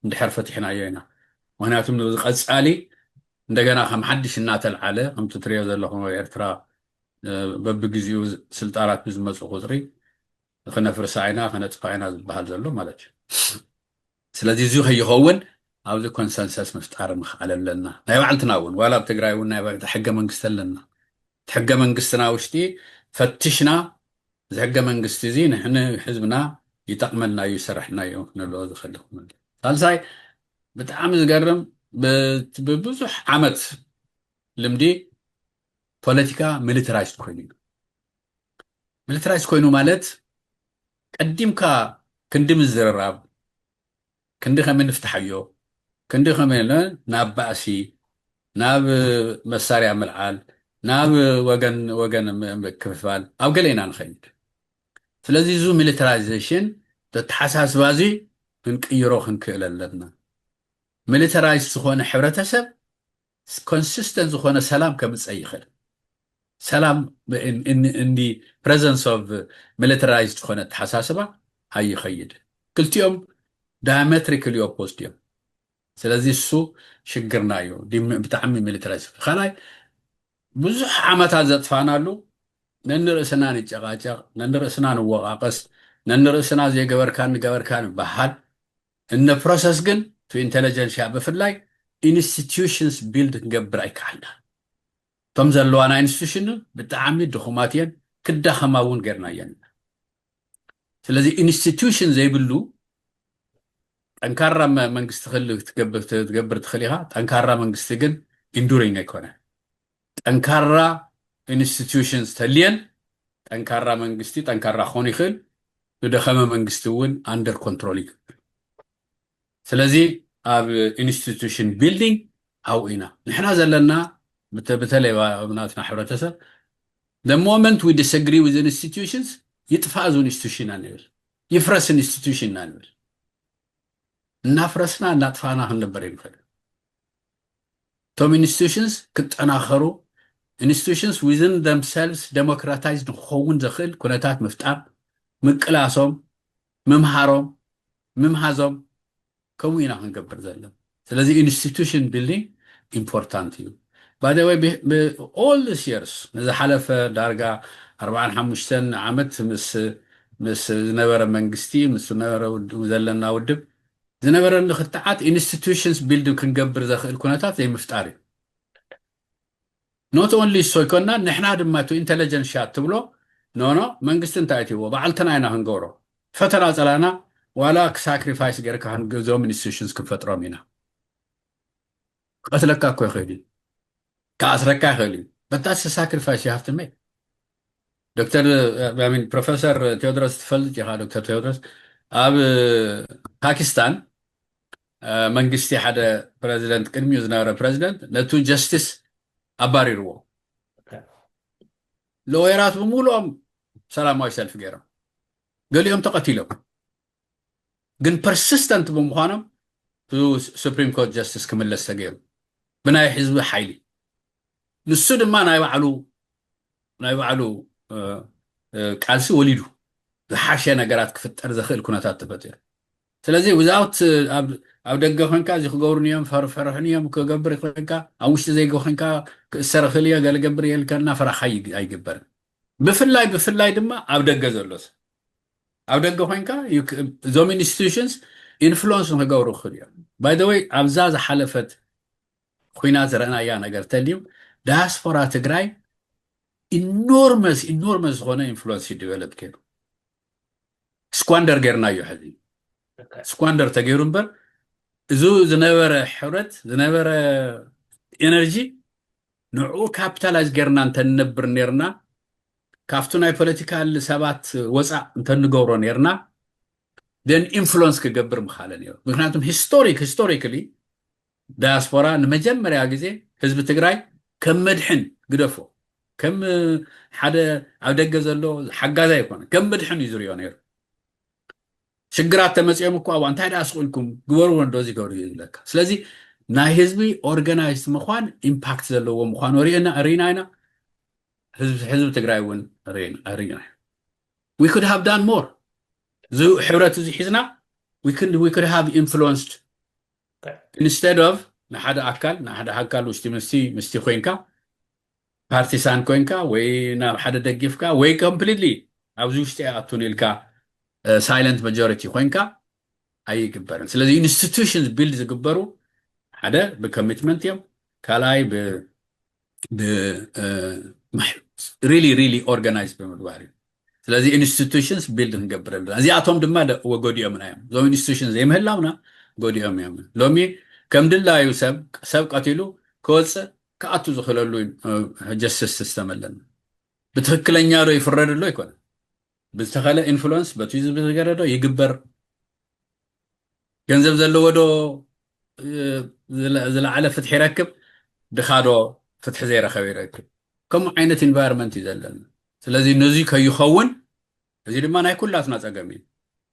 እንድሕር ፈቲሕናዮ ኢና ምክንያቱም ዝቐጻሊ እንደገና ከም ሓድሽ እናተልዓለ ከምቲ ትሪኦ ዘለኹም ኤርትራ በብግዚኡ ስልጣናት ብዝመፁ ቁፅሪ ክነፍርሳ ኢና ክነጥፋ ኢና ዝበሃል ዘሎ ማለት እዩ ስለዚህ እዚ ከይኸውን ኣብዚ ኮንሰንሰስ ምፍጣር ምኽኣል ኣለና ናይ ባዕልትና እውን ዋላ ኣብ ትግራይ እውን ናይ ባዕልታ ሕገ መንግስቲ ኣለና ሕገ መንግስትና ውሽጢ ፈትሽና ዝሕገ መንግስቲ እዚ ንሕና ህዝብና ይጠቅመና እዩ ይሰርሕናዮ ንብሎ ዝኽእል ሳልሳይ ብጣዕሚ ዝገርም ብብዙሕ ዓመት ልምዲ ፖለቲካ ሚሊተራይዝድ ኮይኑ ማለት ቀዲምካ ክንዲ ምዝርራብ ክንዲ ከመይ ንፍትሐዮ ክንዲ ከመይ ናብ ባእሲ ናብ መሳርያ ምልዓል ናብ ወገን ክፍፋል ኣብ ገለና ንኸይድ ስለዚ ዙ ሚሊተራይዜሽን ተተሓሳስባዚ ክንቅይሮ ክንክእል ኣለና ሚሊተራይዝ ዝኾነ ሕብረተሰብ ኮንሲስተንት ዝኾነ ሰላም ከምፅእ ይኽእል ሰላም in the presence of militarized ዝኾነ ተሓሳስባ ኣይኸይድ ክልቲኦም diametrically opposed እዮም ስለዚ እሱ ሽግርና እዩ ብጣዕሚ ሚሊተራይዝ ኻላይ ብዙሕ ዓመታት ዘጥፋናሉ ነንርእስና ንጨቃጨቅ ነንርእስና ንወቃቀስ ነንርእስና ዘይገበርካን በሃል እነ ፕሮሰስ ግን ቱ ኢንተለጀንስ ብፍላይ ኢንስቲትዩሽንስ ቢልድ ክንገብር ኣይከኣልና ቶም ዘለዋና ኢንስቲትዩሽን ብጣዕሚ ድኹማት እየን ክዳኸማ እውን ጌርና እየን ስለዚ ኢንስቲትዩሽን ዘይብሉ ጠንካራ መንግስቲ ትገብር ትኽእል ኢኻ ጠንካራ መንግስቲ ግን ኢንዱሪንግ ኣይኮነ ጠንካራ ኢንስቲትዩሽንስ ተልየን ጠንካራ መንግስቲ ጠንካራ ክኾን ይኽእል ዝደኸመ መንግስቲ እውን አንደር ኮንትሮል ይገብር ስለዚ ኣብ ኢንስቲትዩሽን ቢልዲንግ ኣብኡ ኢና ንሕና ዘለና በተለይ ኣብናትና ሕብረተሰብ the moment we disagree with institutions يطفأ ذو institution አንብል ይፍረስ institution አንብል እናፍረስና እናጥፋና ክንነበር ይንፈል ቶም ኢንስቲትዩሽንስ ክጠናኸሩ ኢንስቲትዩሽንስ within themselves democratized ክኸውን ዝኽእል ኩነታት ምፍጣር ምቅላሶም ምምሃሮም ምምሃዞም ከምኡ ኢና ክንገብር ዘለና ስለዚ ኢንስቲትዩሽን ቢልዲንግ ኢምፖርታንት እዩ by the way all these years ንዝሓለፈ ዳርጋ 45 ዓመት ምስ ዝነበረ መንግስቲ ምስ ዝነበረ ዘለና ውድብ ዝነበረ ንኽትዓት ኢንስቲትዩሽንስ ቢልድ ክንገብር ዘኽእል ኩነታት ዘይምፍጣር እዩ not only so ይኮና ንሕና ድማ ቱ ኢንተለጀንስ ሻት ትብሎ ኖ መንግስቲ እንታይ ትይዎ በዓልተና ኢና ክንገብሮ ፈተና ፀላና ዋላ ሳክሪፋይስ ገርካ ክንገዞም ኢንስቲትዩሽንስ ክንፈጥሮም ኢና ቀትለካ እኮ ይኽእል እዩ كأسرك خالي but that's a sacrifice you have to make دكتور I mean Professor Theodoros تفلت يا دكتور Theodoros أب باكستان منجستي حدا president كلمة يزنار president نتو justice أباريرو لو يرات بمولهم سلام ما يسأل في غيره قال لهم تقتلهم جن persistent بمخانم to Supreme Court Justice كمل السجير بناي حزب حيلي ንሱ ድማ ናይ ባዕሉ ቃልሲ ወሊዱ ዝሓሸ ነገራት ክፍጠር ዘኽእል ኩነታት ተፈጥሩ ስለዚ without ኣብ ደገ ኮይንካ እዚ ክገብሩን እዮም ፈርፈርሕን እዮም ክገብር ኮይንካ ኣብ ውሽጢ ዘይገ ኮይንካ ክእሰር ክእል እየ ገለ ገብር የልከና ፈራኻ ኣይግበርን ብፍላይ ድማ ኣብ ደገ ዘሎስ ኣብ ደገ ኮይንካ ዞም ኢንስቲትዩሽንስ ኢንፍሉዌንስ ክገብሩ ክእል እዮም by the way ኣብዛ ዝሓለፈት ኩናት ዝረአናያ ነገር ተልዩ diaspora ትግራይ enormous ዝኾነ ኢንፍሉዌንስ ዲቨሎፕ ከይሩ ስኳንደር ገርና እዩ ሕዚ ስኳንደር ተገይሩ እምበር እዙ ዝነበረ ሕብረት ዝነበረ ኤነርጂ ንዑ ካፒታላይዝ ገርና እንተንነብር ነርና ካፍቱ ናይ ፖለቲካል ሰባት ወፃእ እንተንገብሮ ነርና then influence ክገብር ምኻለ ነይሩ ምክንያቱም historically diaspora ንመጀመርያ ግዜ ህዝቢ ትግራይ ከም መድሕን ግደፎ ከም ሓደ ኣብ ደገ ዘሎ ሓጋዛ ይኮነ ከም መድሕን ይዝርዮ ነይሩ ሽግራት ተመጽኦም እኮ ኣብ እንታይ ዳስቁልኩም ግበሩ ወንዶዚ ገብሩ ይለካ ስለዚ ናይ ህዝቢ ኦርጋናይዝድ ምዃን ኢምፓክት ዘለዎ ምዃን ሪና ኢና ህዝቢ ትግራይ እውን ሪና we could have done more ዙ ሕብረት እዚ ሒዝና we could have influenced instead of نحد أكل وستي خوينكا بارتيسان كوينكا وينا حدا دقيفكا وي completely أوزوشتي أتونيلكا silent majority خوينكا أي كبرن سلذي institutions build زكبرو حدا بcommitment يوم كالاي really organized بمدواري سلذي institutions build نكبرن زي أتوم دما وقودي أمنا يوم زو institutions زي مهلاونا قودي أم يوم لومي كم دلايو سب قتلو كولس كأتو زخللو justice system لنا بتخكلنيا رو يفرد له يكون بتخلى influence بتويز بتغيره يجبر جنزب زلوا ودو زل على فتح ركب دخادو فتح زيرة خوي ركب كم عينة environment يزلنا سلذي نزي كيخون زي ما ناي كلاتنا تأجمين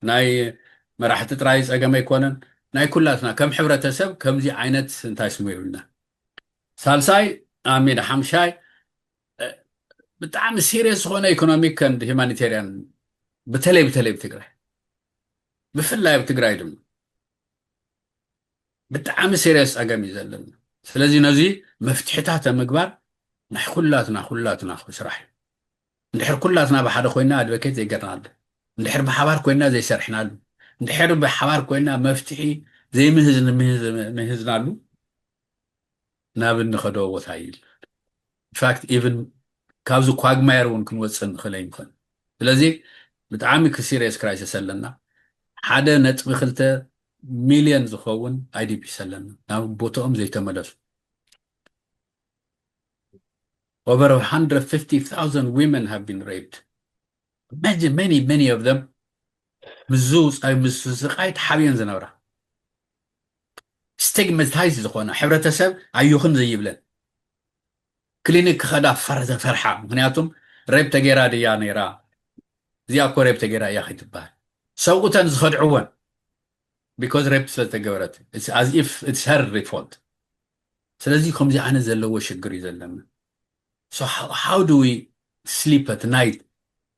ناي مراحة ترايز أجمع يكونن ناي كلاتنا كم حبرتسب كم زي عينت انتاي سميرنا سالساي امين حمشاي بتعامل سيريس هنا ايكونوميك اند هيومانيتيريان بتلي بتقراي بفلاي بتقراي دم بتعامل سيريس اقامي زلنا سلازي نزي مفتحتها مقبار نح كلاتنا شرح نحر كلاتنا بحدا خوينا ادفكيت زي قرنال نحر بحبار كوينا زي شرحنا نحر بحبار كوينا مفتحي زي مهزنا له نابن نخدو وثايل in fact even كابزو كواغماير ونكون وصل نخلين كن لذي بتعامل كسيريس كرايسيس لنا حدا نطب خلته مليون زخون اي دي بي سلنا ناو بوتوم زي تملس over 150,000 women have been raped imagine many of them مزوز اي مسقايت حبيان زنورا stigmatized زخونا حبرتسب ايوخن زي يبلن كلينيك خدا فرحة مخنياتهم ريب تغيرا ديا نيرا زيا كو ريب تغيرا يا خي تبال سوقتن زخدعون because rape ስለተገበረት it's as if it's her fault ስለዚህ ከምዚ ዓይነት ዘለዎ ሽግር እዩ ዘለና so how do we sleep at night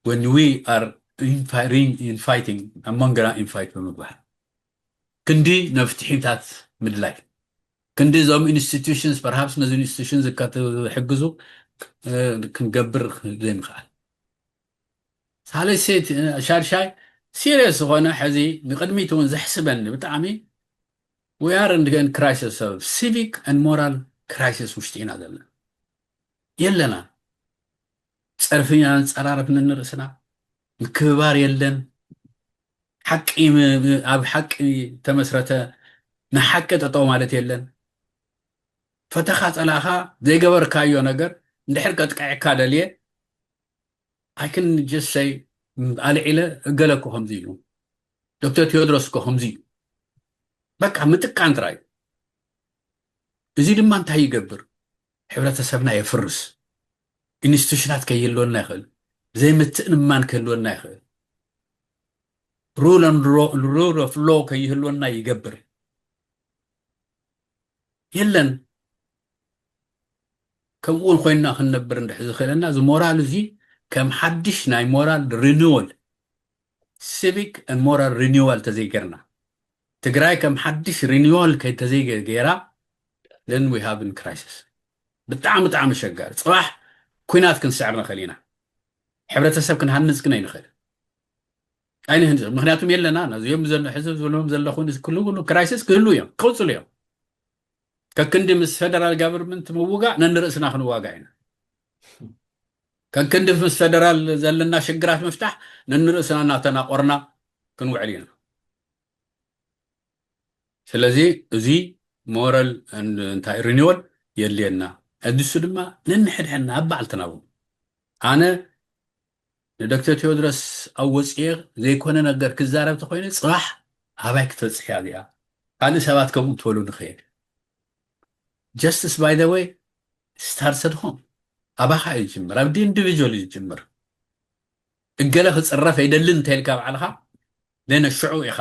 when we are fighting amongna in fight ብምግባር ክንዲ ነፍትሒታት ምድላይ ክንዲ ዞም institutions perhaps ነዚ institutions ዝሕግዙ ክንገብር ዘይምኽኣል ሳለሰት ሻርሻይ serious ሆነ ሕዚ ንቅድሚት እውን ዘሕስበኒ ብጣዕሚ we are in a crisis of civic and moral crisis ውሽጢ ኢና ዘለና የለና ፀርፍኛ ፀራርፍን ንርእስና ምክባር የለን ሓቂ ኣብ ሓቂ ተመስረተ ንሓቂ ጠጠው ማለት የለን ፈተኻ ፀላኻ ዘይገበርካዮ ነገር እንድሕር ቀጥቃዕካ ደልየ I can just say ኣልዒለ እገለኮ ከምዚ እዩ ዶክተር ቴዎድሮስ ኮ ከምዚ እዩ በቃ ምጥቃን ጥራይ እዚ ድማ እንታይ ይገብር ሕብረተሰብና የፍርስ ኢንስቲትዩሽናት ከይህልወና ይኽእል ዘይምትእንማን ክህልወና ይኽእል rule of law ከይህልወና ይገብር የለን ከምኡውን ኮይንና ክንነብር እንድሕር ዝኽእለና እዚ ሞራል እዚ ከም ሓድሽ ናይ ሞራል ሪኒወል civic and moral renewal ተዘይገርና ትግራይ ከም ሓድሽ ሪኒወል ከይተዘይገራ then we have in crisis ብጣዕሚ ሸጋር ፅባሕ ኩናት ክንስዕር ንኽእል ኢና ሕብረተሰብ ክንሃንፅ ግን ኣይንኽእል ኣይንህንፅ ምክንያቱም የለና ነዚኦም ሕዝብ ዝብሎም ዘለኹን ኩሉ ክራይሲስ ክህሉ እዮም ክውፅሉ እዮም ከክንዲ ምስ ፌደራል ጋቨርንመንት ምውጋዕ ነንርእስና ክንዋጋዕ ኢና ከክንዲ ምስ ፌደራል ዘለና ሽግራት ምፍታሕ ነንርእስና እናተናቆርና ክንውዕል ኢና ስለዚ እዚ ሞራል እንታይ ሪኒወል የልየና እድሱ ድማ ነንሕድሕና ኣባዕልትና እውን ኣነ ንዶክተር ቴዎድሮስ ኣወፅየ ዘይኮነ ነገር ክዛረብ ተኮይነ ፅባሕ ኣባይ ክትበፅሕ እያ እዚኣ ካልእ ሰባት ከምኡ ትበሉ ንኽእል justice by the way starts at home ኣባኻ እዩ ዝጅምር ኣብ ኢንዲቪጁዋል እዩ ዝጅምር እገለ ክፅረፍ ኣይደልን እንተኢልካ ባዕልኻ ነነሽዑ ኢኻ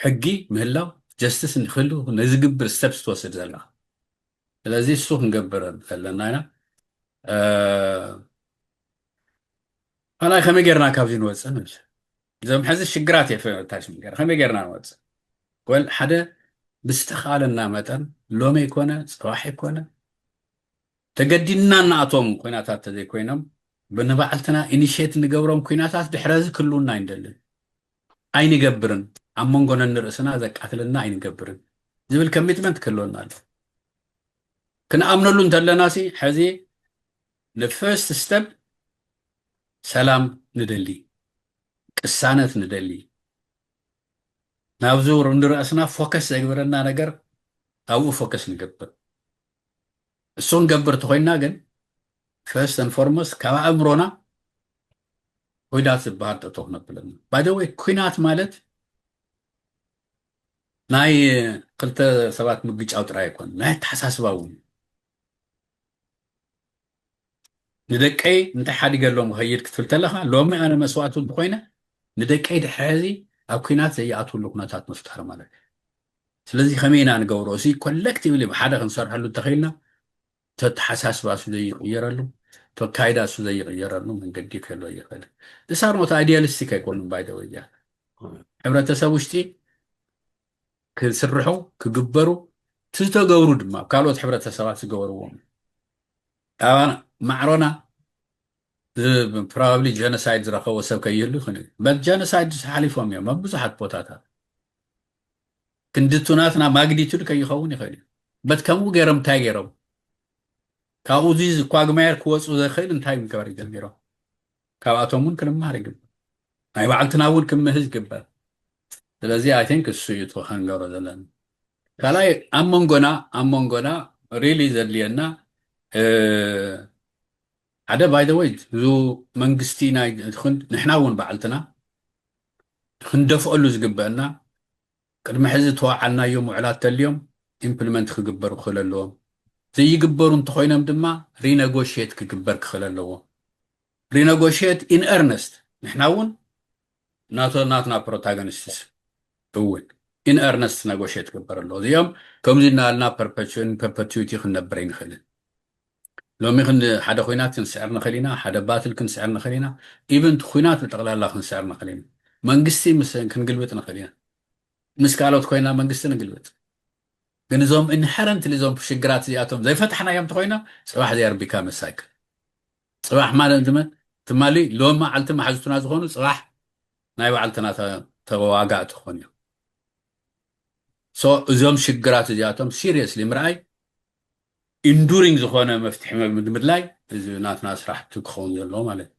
ሕጊ ምህላው ጀስቲስ ንክህሉ ነዝግብር ስተፕስ ትወስድ ዘለኻ ስለዚ እሱ ክንገብር ዘለና ኢና ኣላይ ከመይ ጌርና ካብዚ ንወፅእ ንብል እዞም ሕዚ ሽግራት የፈታሽ ነገር ከመይ ጌርና ንወፅእ ወል ሓደ ብዝተኻለና መጠን ሎሚ ይኮነ ፅባሕ ይኮነ ተገዲድና ንኣቶም ኩናታት ተዘይኮይኖም ብንባዕልትና ኢኒሽት ንገብሮም ኩናታት ድሕረዚ ክህልውና ኣይንደልን ኣይንገብርን ኣብ መንጎና ንርእስና ዘቃትልና ኣይንገብርን ዝብል ኮሚትመንት ክህልወና ኣሎ ክንኣምነሉ እንተለና ሲ ሕዚ ንፈርስት ስተፕ ሰላም ንደሊ ቅሳነት ንደሊ ናብዚ ንርእስና ፎከስ ዘግብረና ነገር ኣብኡ ፎከስ ንገብር እሱ ንገብር ተኮይና ግን ፈርስት ኤንድ ፎርሞስት ካብ ኣእምሮና ኩናት ዝበሃል ጠጠው ክነብለና ባይ ዘ ዌይ ኩናት ማለት ናይ ክልተ ሰባት ምግጫው ጥራይ ኣይኮን ናይ ተሓሳስባ እውን ንደቀይ እንታይ ሓዲገሎም ክኸይድ ክትብል ተለኻ ሎሚ ኣነ መስዋዕቱ እንተኮይነ ንደቀይ ድሕሪ ኣብ ኩናት ዘይኣትውሉ ኩነታት ምፍጣር ማለት እዩ ስለዚ ከመይ ኢና ንገብሮ እዚ ኮሌክቲቭሊ ብሓደ ክንሰርሐሉ እንተኽኢልና ተተሓሳስባ እሱ ዘይቕየረሉ ተካይዳ እሱ ዘይቕየረሉ መንገዲ ክህልዎ ይኽእል እሳር ኖት ኣይዲያሊስቲክ ኣይኮኑን ባይ ዘ ወይ እያ ሕብረተሰብ ውሽጢ ክስርሑ ክግበሩ ትዝተገብሩ ድማ ካልኦት ሕብረተሰባት ዝገበርዎም ኣባና ማዕሮና probably genocide ዝረኸቦ ሰብ ከይህሉ ይኽእል but genocide ሓሊፎም እዮም ኣብ ብዙሓት ቦታታት ክንድቱናትና ማግኒቱድ ከይኸውን ይኽእል በት ከምኡ ገይሮም እንታይ ገይሮም ካብኡ እዚ ኳግማየር ክወፁ ዘኽእል እንታይ ምግባር ይገል ገይሮም ካብኣቶም እውን ክንምሃር ይግበር ናይ ባዕልትና እውን ክምህዝ ይግበር ስለዚ ኣይ ቲንክ እሱ እዩ ክንገብሮ ዘለና ካልኣይ ኣብ መንጎና ሪሊ ዘድልየና ሓደ ባይ ዘ ወይ እዙ መንግስቲ ናይ ንሕና እውን ባዕልትና ክንደፍአሉ ዝግበአና ቅድሚ ሕዚ ተዋዓልናዮም ውዕላት ተልዮም ኢምፕሊመንት ክግበሩ ክኽእል ኣለዎም ዘይግበሩ እንተኮይኖም ድማ ሪነጎሽት ክግበር ክኽእል ኣለዎ ሪነጎሽት ኢን ኤርነስት ንሕና እውን ናትና ፕሮታጎኒስትስ እውን in earnest negotiate ግበር ኣሎ እዚኦም ከምዚ እናልና perpetuity ክንነብር ይንኽእልን ሎሚ ሓደ ኩናት ክንስዕር ንኽእል ኢና ሓደ ባትል ክንስዕር ንኽእል ኢና ኢቨን ኩናት ብጠቕላላ ክንስዕር ንኽእል ኢና መንግስቲ ክንግልብጥ ንኽእል ኢና ምስ ካልኦት ኮይና መንግስቲ ንግልብጥ ግን እዞም inherently እዞም ሽግራት እዚኣቶም ዘይፈትሕናዮም እንተኮይና ፅባሕ they are become a cycle ፅባሕ ማለት ትማሊ ሎማ ዓልቲ ማሕዝቱና ዝኾኑ ፅባሕ ናይ ባዕልትና ተዋጋእቲ ክኾኑ እዮም እዞም ሽግራት እዚኣቶም seriously ምርኣይ enduring ዝኾነ መፍትሒ ምድላይ እዚ ናትና ስራሕቲ ክኸውን ዘለዎ ማለት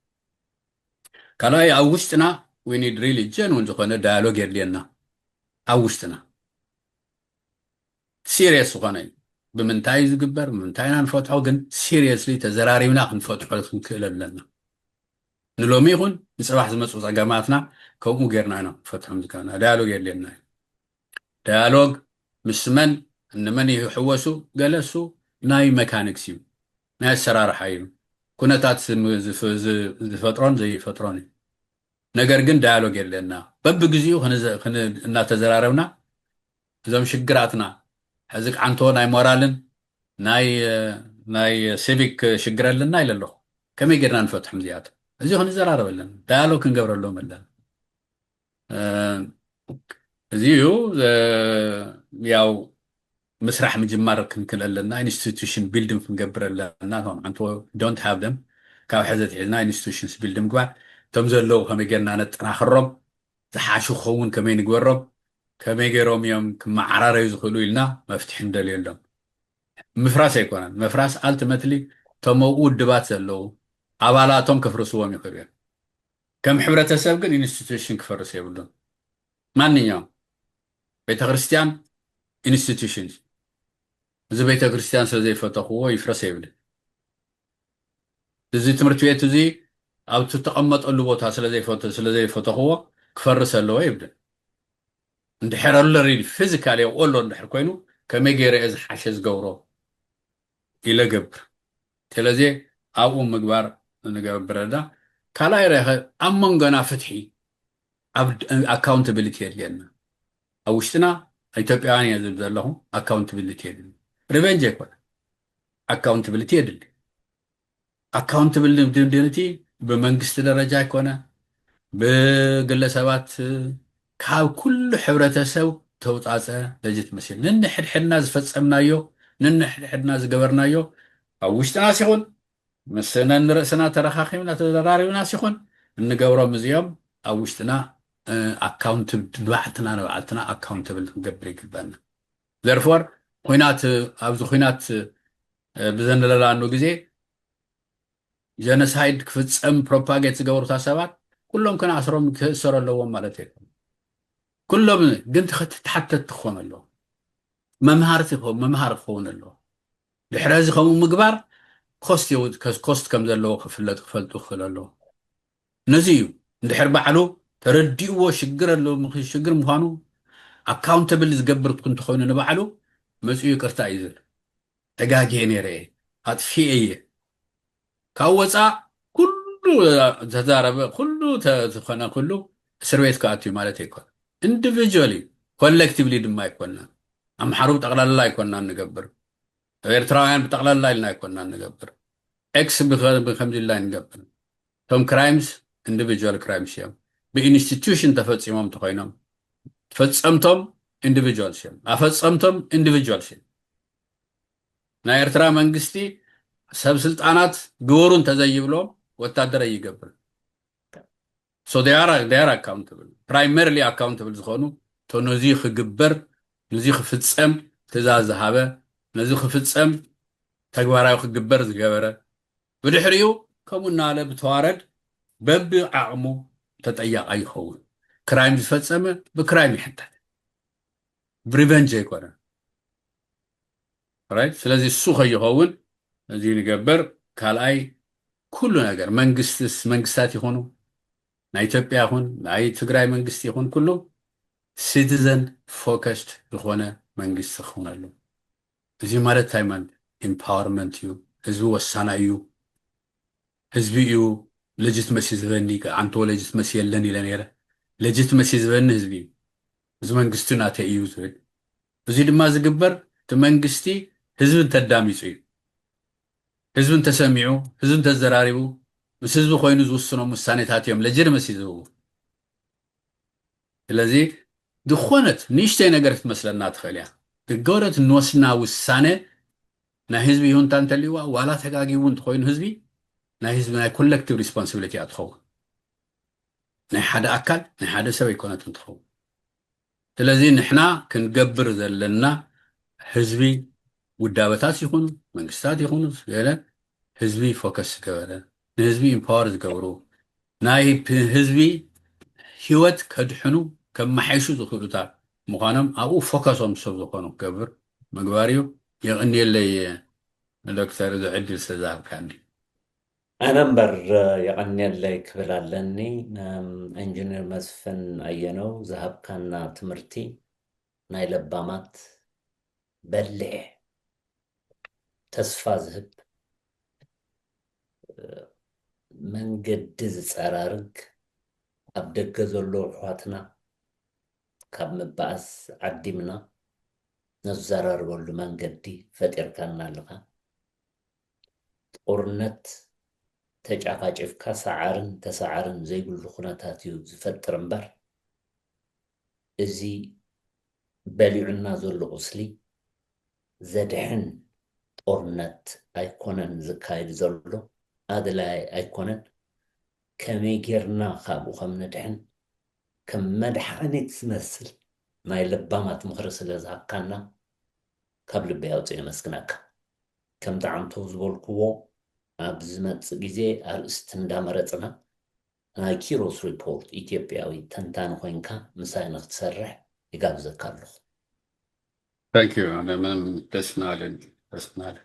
ካልኣይ ኣብ ውሽጥና we need really genuine ዝኾነ dialogue የድልየና ኣብ ውሽጥና serious ዝኾነ ብምንታይ ዝግበር ብምንታይና ንፈትሖ ግን seriously ተዘራሪብና ክንፈትሖ ክንክእል ኣለና ንሎሚ ይኹን ንፅባሕ ዝመፁ ፀገማትና ከምኡ ጌርና ኢና ፈትሖም ዝከኣልና dialogue የድልየና dialogue ምስ መን እንመን ይሕወሱ ገለሱ ናይ መካኒክስ እዩ ናይ ኣሰራርሓ እዩ ኩነታት ዝፈጥሮን ዘይፈጥሮን እዩ ነገር ግን ዳያሎግ የለና በብግዚኡ እናተዘራረብና እዞም ሽግራትና ሕዚ ቃንቶ ናይ ሞራልን ናይ ሲቪክ ሽግር ኣለና ኢለ ኣለኹ ከመይ ጌርና ንፈትሖም እዚኣቶም እዚ ክንዘራረብ ኣለና ዳያሎግ ክንገብረሎም ኣለና እዚዩ ያው مسرح مجمار كنكل لنا institution building كنقبر لنا هم عنتو don't have them كاو حزت عندنا institutions building قوا تمزلو هم يجينا نتناخرب تحاشو خون كمان يقرب كمان يجيرهم يوم كمعرار يدخلوا لنا مفتحين دليل لهم مفراس يكون مفراس ultimately تموود دبات زلو عبالاتهم كفرسوهم يقريان كم حبرة سابقا institution كفرس يقولون ماني يوم بيت خريستيان institutions إذا بيت كريستيان سلزي فتحوه يفرس يبدأ إذا تمرت بيت زي أو تتقمط اللوبات سلزي فتحوه كفرس اللو يبدأ ندحر اللي فيزيكالي أقول له ندحر كوينو كما يجري إذا حشز جورو إلى جبر تلزي أو مقبر نجبر ده كلا يراه أمم جنا فتحي accountability لنا أوشتنا إثيوبياني يزبط لهم accountability revenge يكون accountability يدل accountability بمنجست درجة يكونه بجلسات كاو كل حبرة سو توتعسى لجت مسير ننحد حد ناس فتسمنا يو ننحد حد ناس جبرنا يو أو وش ناس يكون مثلا نرسنا ترخاخي من تدراري وناس يكون نجورا مزيام أو وش تنا accountable بعتنا accountable قبل كبرنا therefore خوينات أبز خوينات بزن لانو جزء جنسايد كفتس propagate جور تاسبات كلهم كانوا عصرهم كسر اللوم مالته كلهم قلت حتى تخون اللو ممهار خون اللو الحراز خمو مقبر كوست كم ذا اللو خفلت خفل اللو نزيو ندحر بعلو ترديو شجر اللو شجر مخانو accountable زقبر كنت خوين نبعلو مسؤول كرتا يزر تجاجي نيري هاد في أيه كوزع كله تزارب كله تخنا كله سرويت كاتي مالتي يكون individually collectively دم ما يكوننا أم حروب تقلل الله يكوننا نقبر غير تراين بتقلل الله لنا يكوننا نقبر X بخمس الله نقبر هم crimes individual crimes يوم بinstitution تفتسمهم تقينهم تفتسمتهم individuals يوم أفتسمتهم individuals يوم نايرترا منجستي سبسلطانات بورون تزيب لهم وتقدر يقبل so they are accountable primarily accountable زخونو تو نزيخ جبر نزيخ فتسم تزاز هذا نزيخ فتسم تجوارا يخ جبر زجبرة بدحريو كمون على بتوارد بب عمو تتأيق أي خون crime فتسم بcrime حتى revenge يكونه right فلازم السوق يهون زي نجبر كالاي كل نجار منجستات يخونو نايتوبيا يخون ناي تجراي منجست يخون كله citizen focused يخونه منجست يخونه له زي مالت تايمان empowerment يو هزبو وسانا يو هزبي يو legitimacy زبني كعنتو legitimacy يلني لنيره legitimacy زبن هزبي እዚ መንግስቲ ናተይ እዩ ዝብል እዚ ድማ ዝግበር እቲ መንግስቲ ህዝቢ እንተዳሚፁ እዩ ህዝቢ እንተሰሚዑ ህዝቢ እንተዘራሪቡ ምስ ህዝቢ ኮይኑ ዝውስኖም ውሳኔታት እዮም ለጀርመሲ ዝህቡ ስለዚ ድኾነት ንእሽተይ ነገር ክትመስለና ትኽእል እያ ትገበረት እንወስና ውሳነ ናይ ህዝቢ ይሁንታ እንተልይዋ ዋላ ተጋጊቡ እንተኮይኑ ህዝቢ ናይ ህዝቢ ናይ ኮሌክቲቭ ሪስፖንሲቢሊቲ እያ ትኸውን ናይ ሓደ ኣካል ናይ ሓደ ሰብ ኣይኮነት እንትኸውን ስለዚ ንሕና ክንገብር ዘለና ህዝቢ ውዳበታት ይኹኑ መንግስታት ይኹኑ ገለ ህዝቢ ፎከስ ዝገበረ ንህዝቢ ኢምፓወር ዝገብሩ ናይ ህዝቢ ህይወት ከድሕኑ ከመሓይሹ ዝኽእሉታት ምዃኖም ኣብኡ ፎከሶም ሰብ ዝኾኑ ክገብር ምግባር እዩ የቕኒየለይ ዶክተር ዝዕድል ስለዝሃብካኒ أنا مبر يغني كبل علني إنجنير مسفن أينو ذهب كان تمرتي نايل بامات بلع تسفى ذهب من قد زرارق أبدك زلو حواتنا كاب مباس عدي منا نزرار ولو من قدي فتر كان نالغا أورنت ተጫፋጭፍካ ሰዓርን ተሰዓርን ዘይብሉ ኩነታት እዩ ዝፈጥር እምበር እዚ በሊዑና ዘሎ ቁስሊ ዘድሕን ጦርነት ኣይኮነን ዝካየድ ዘሎ ኣድላይ ኣይኮነን ከመይ ጌርና ካብኡ ከም ነድሕን ከም መድሓኒት ዝመስል ናይ ልባማት ምኽሪ ስለ ዝሃብካና ካብ ልበይ ኣውፅእ የመስግነካ ከም ጣዕምቶ ዝበልክዎ ኣብዝመጽ ጊዜ ኣርእስቲ እንዳመረጽና ናይ ኪሮስ ሪፖርት ኢትዮጵያዊ ተንታኒ ኮይንካ ምሳይ ንኽትሰርሕ ይጋብዘካ ኣለኹ Thank you. I'm personally.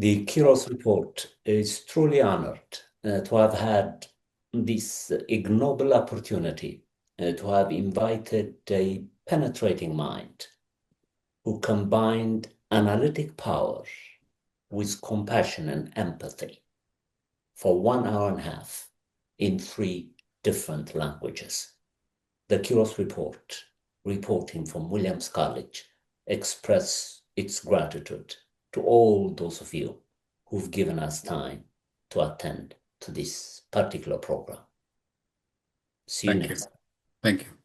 The Kiros report is truly honored to have had this ignoble opportunity to have invited a penetrating mind who combined analytic power with compassion and empathy for 1 hour and a half in 3 different languages. The Kiros report, reporting from Williams College, express its gratitude to all those of you who've given us time to attend to this particular program. See you next time. Thank you.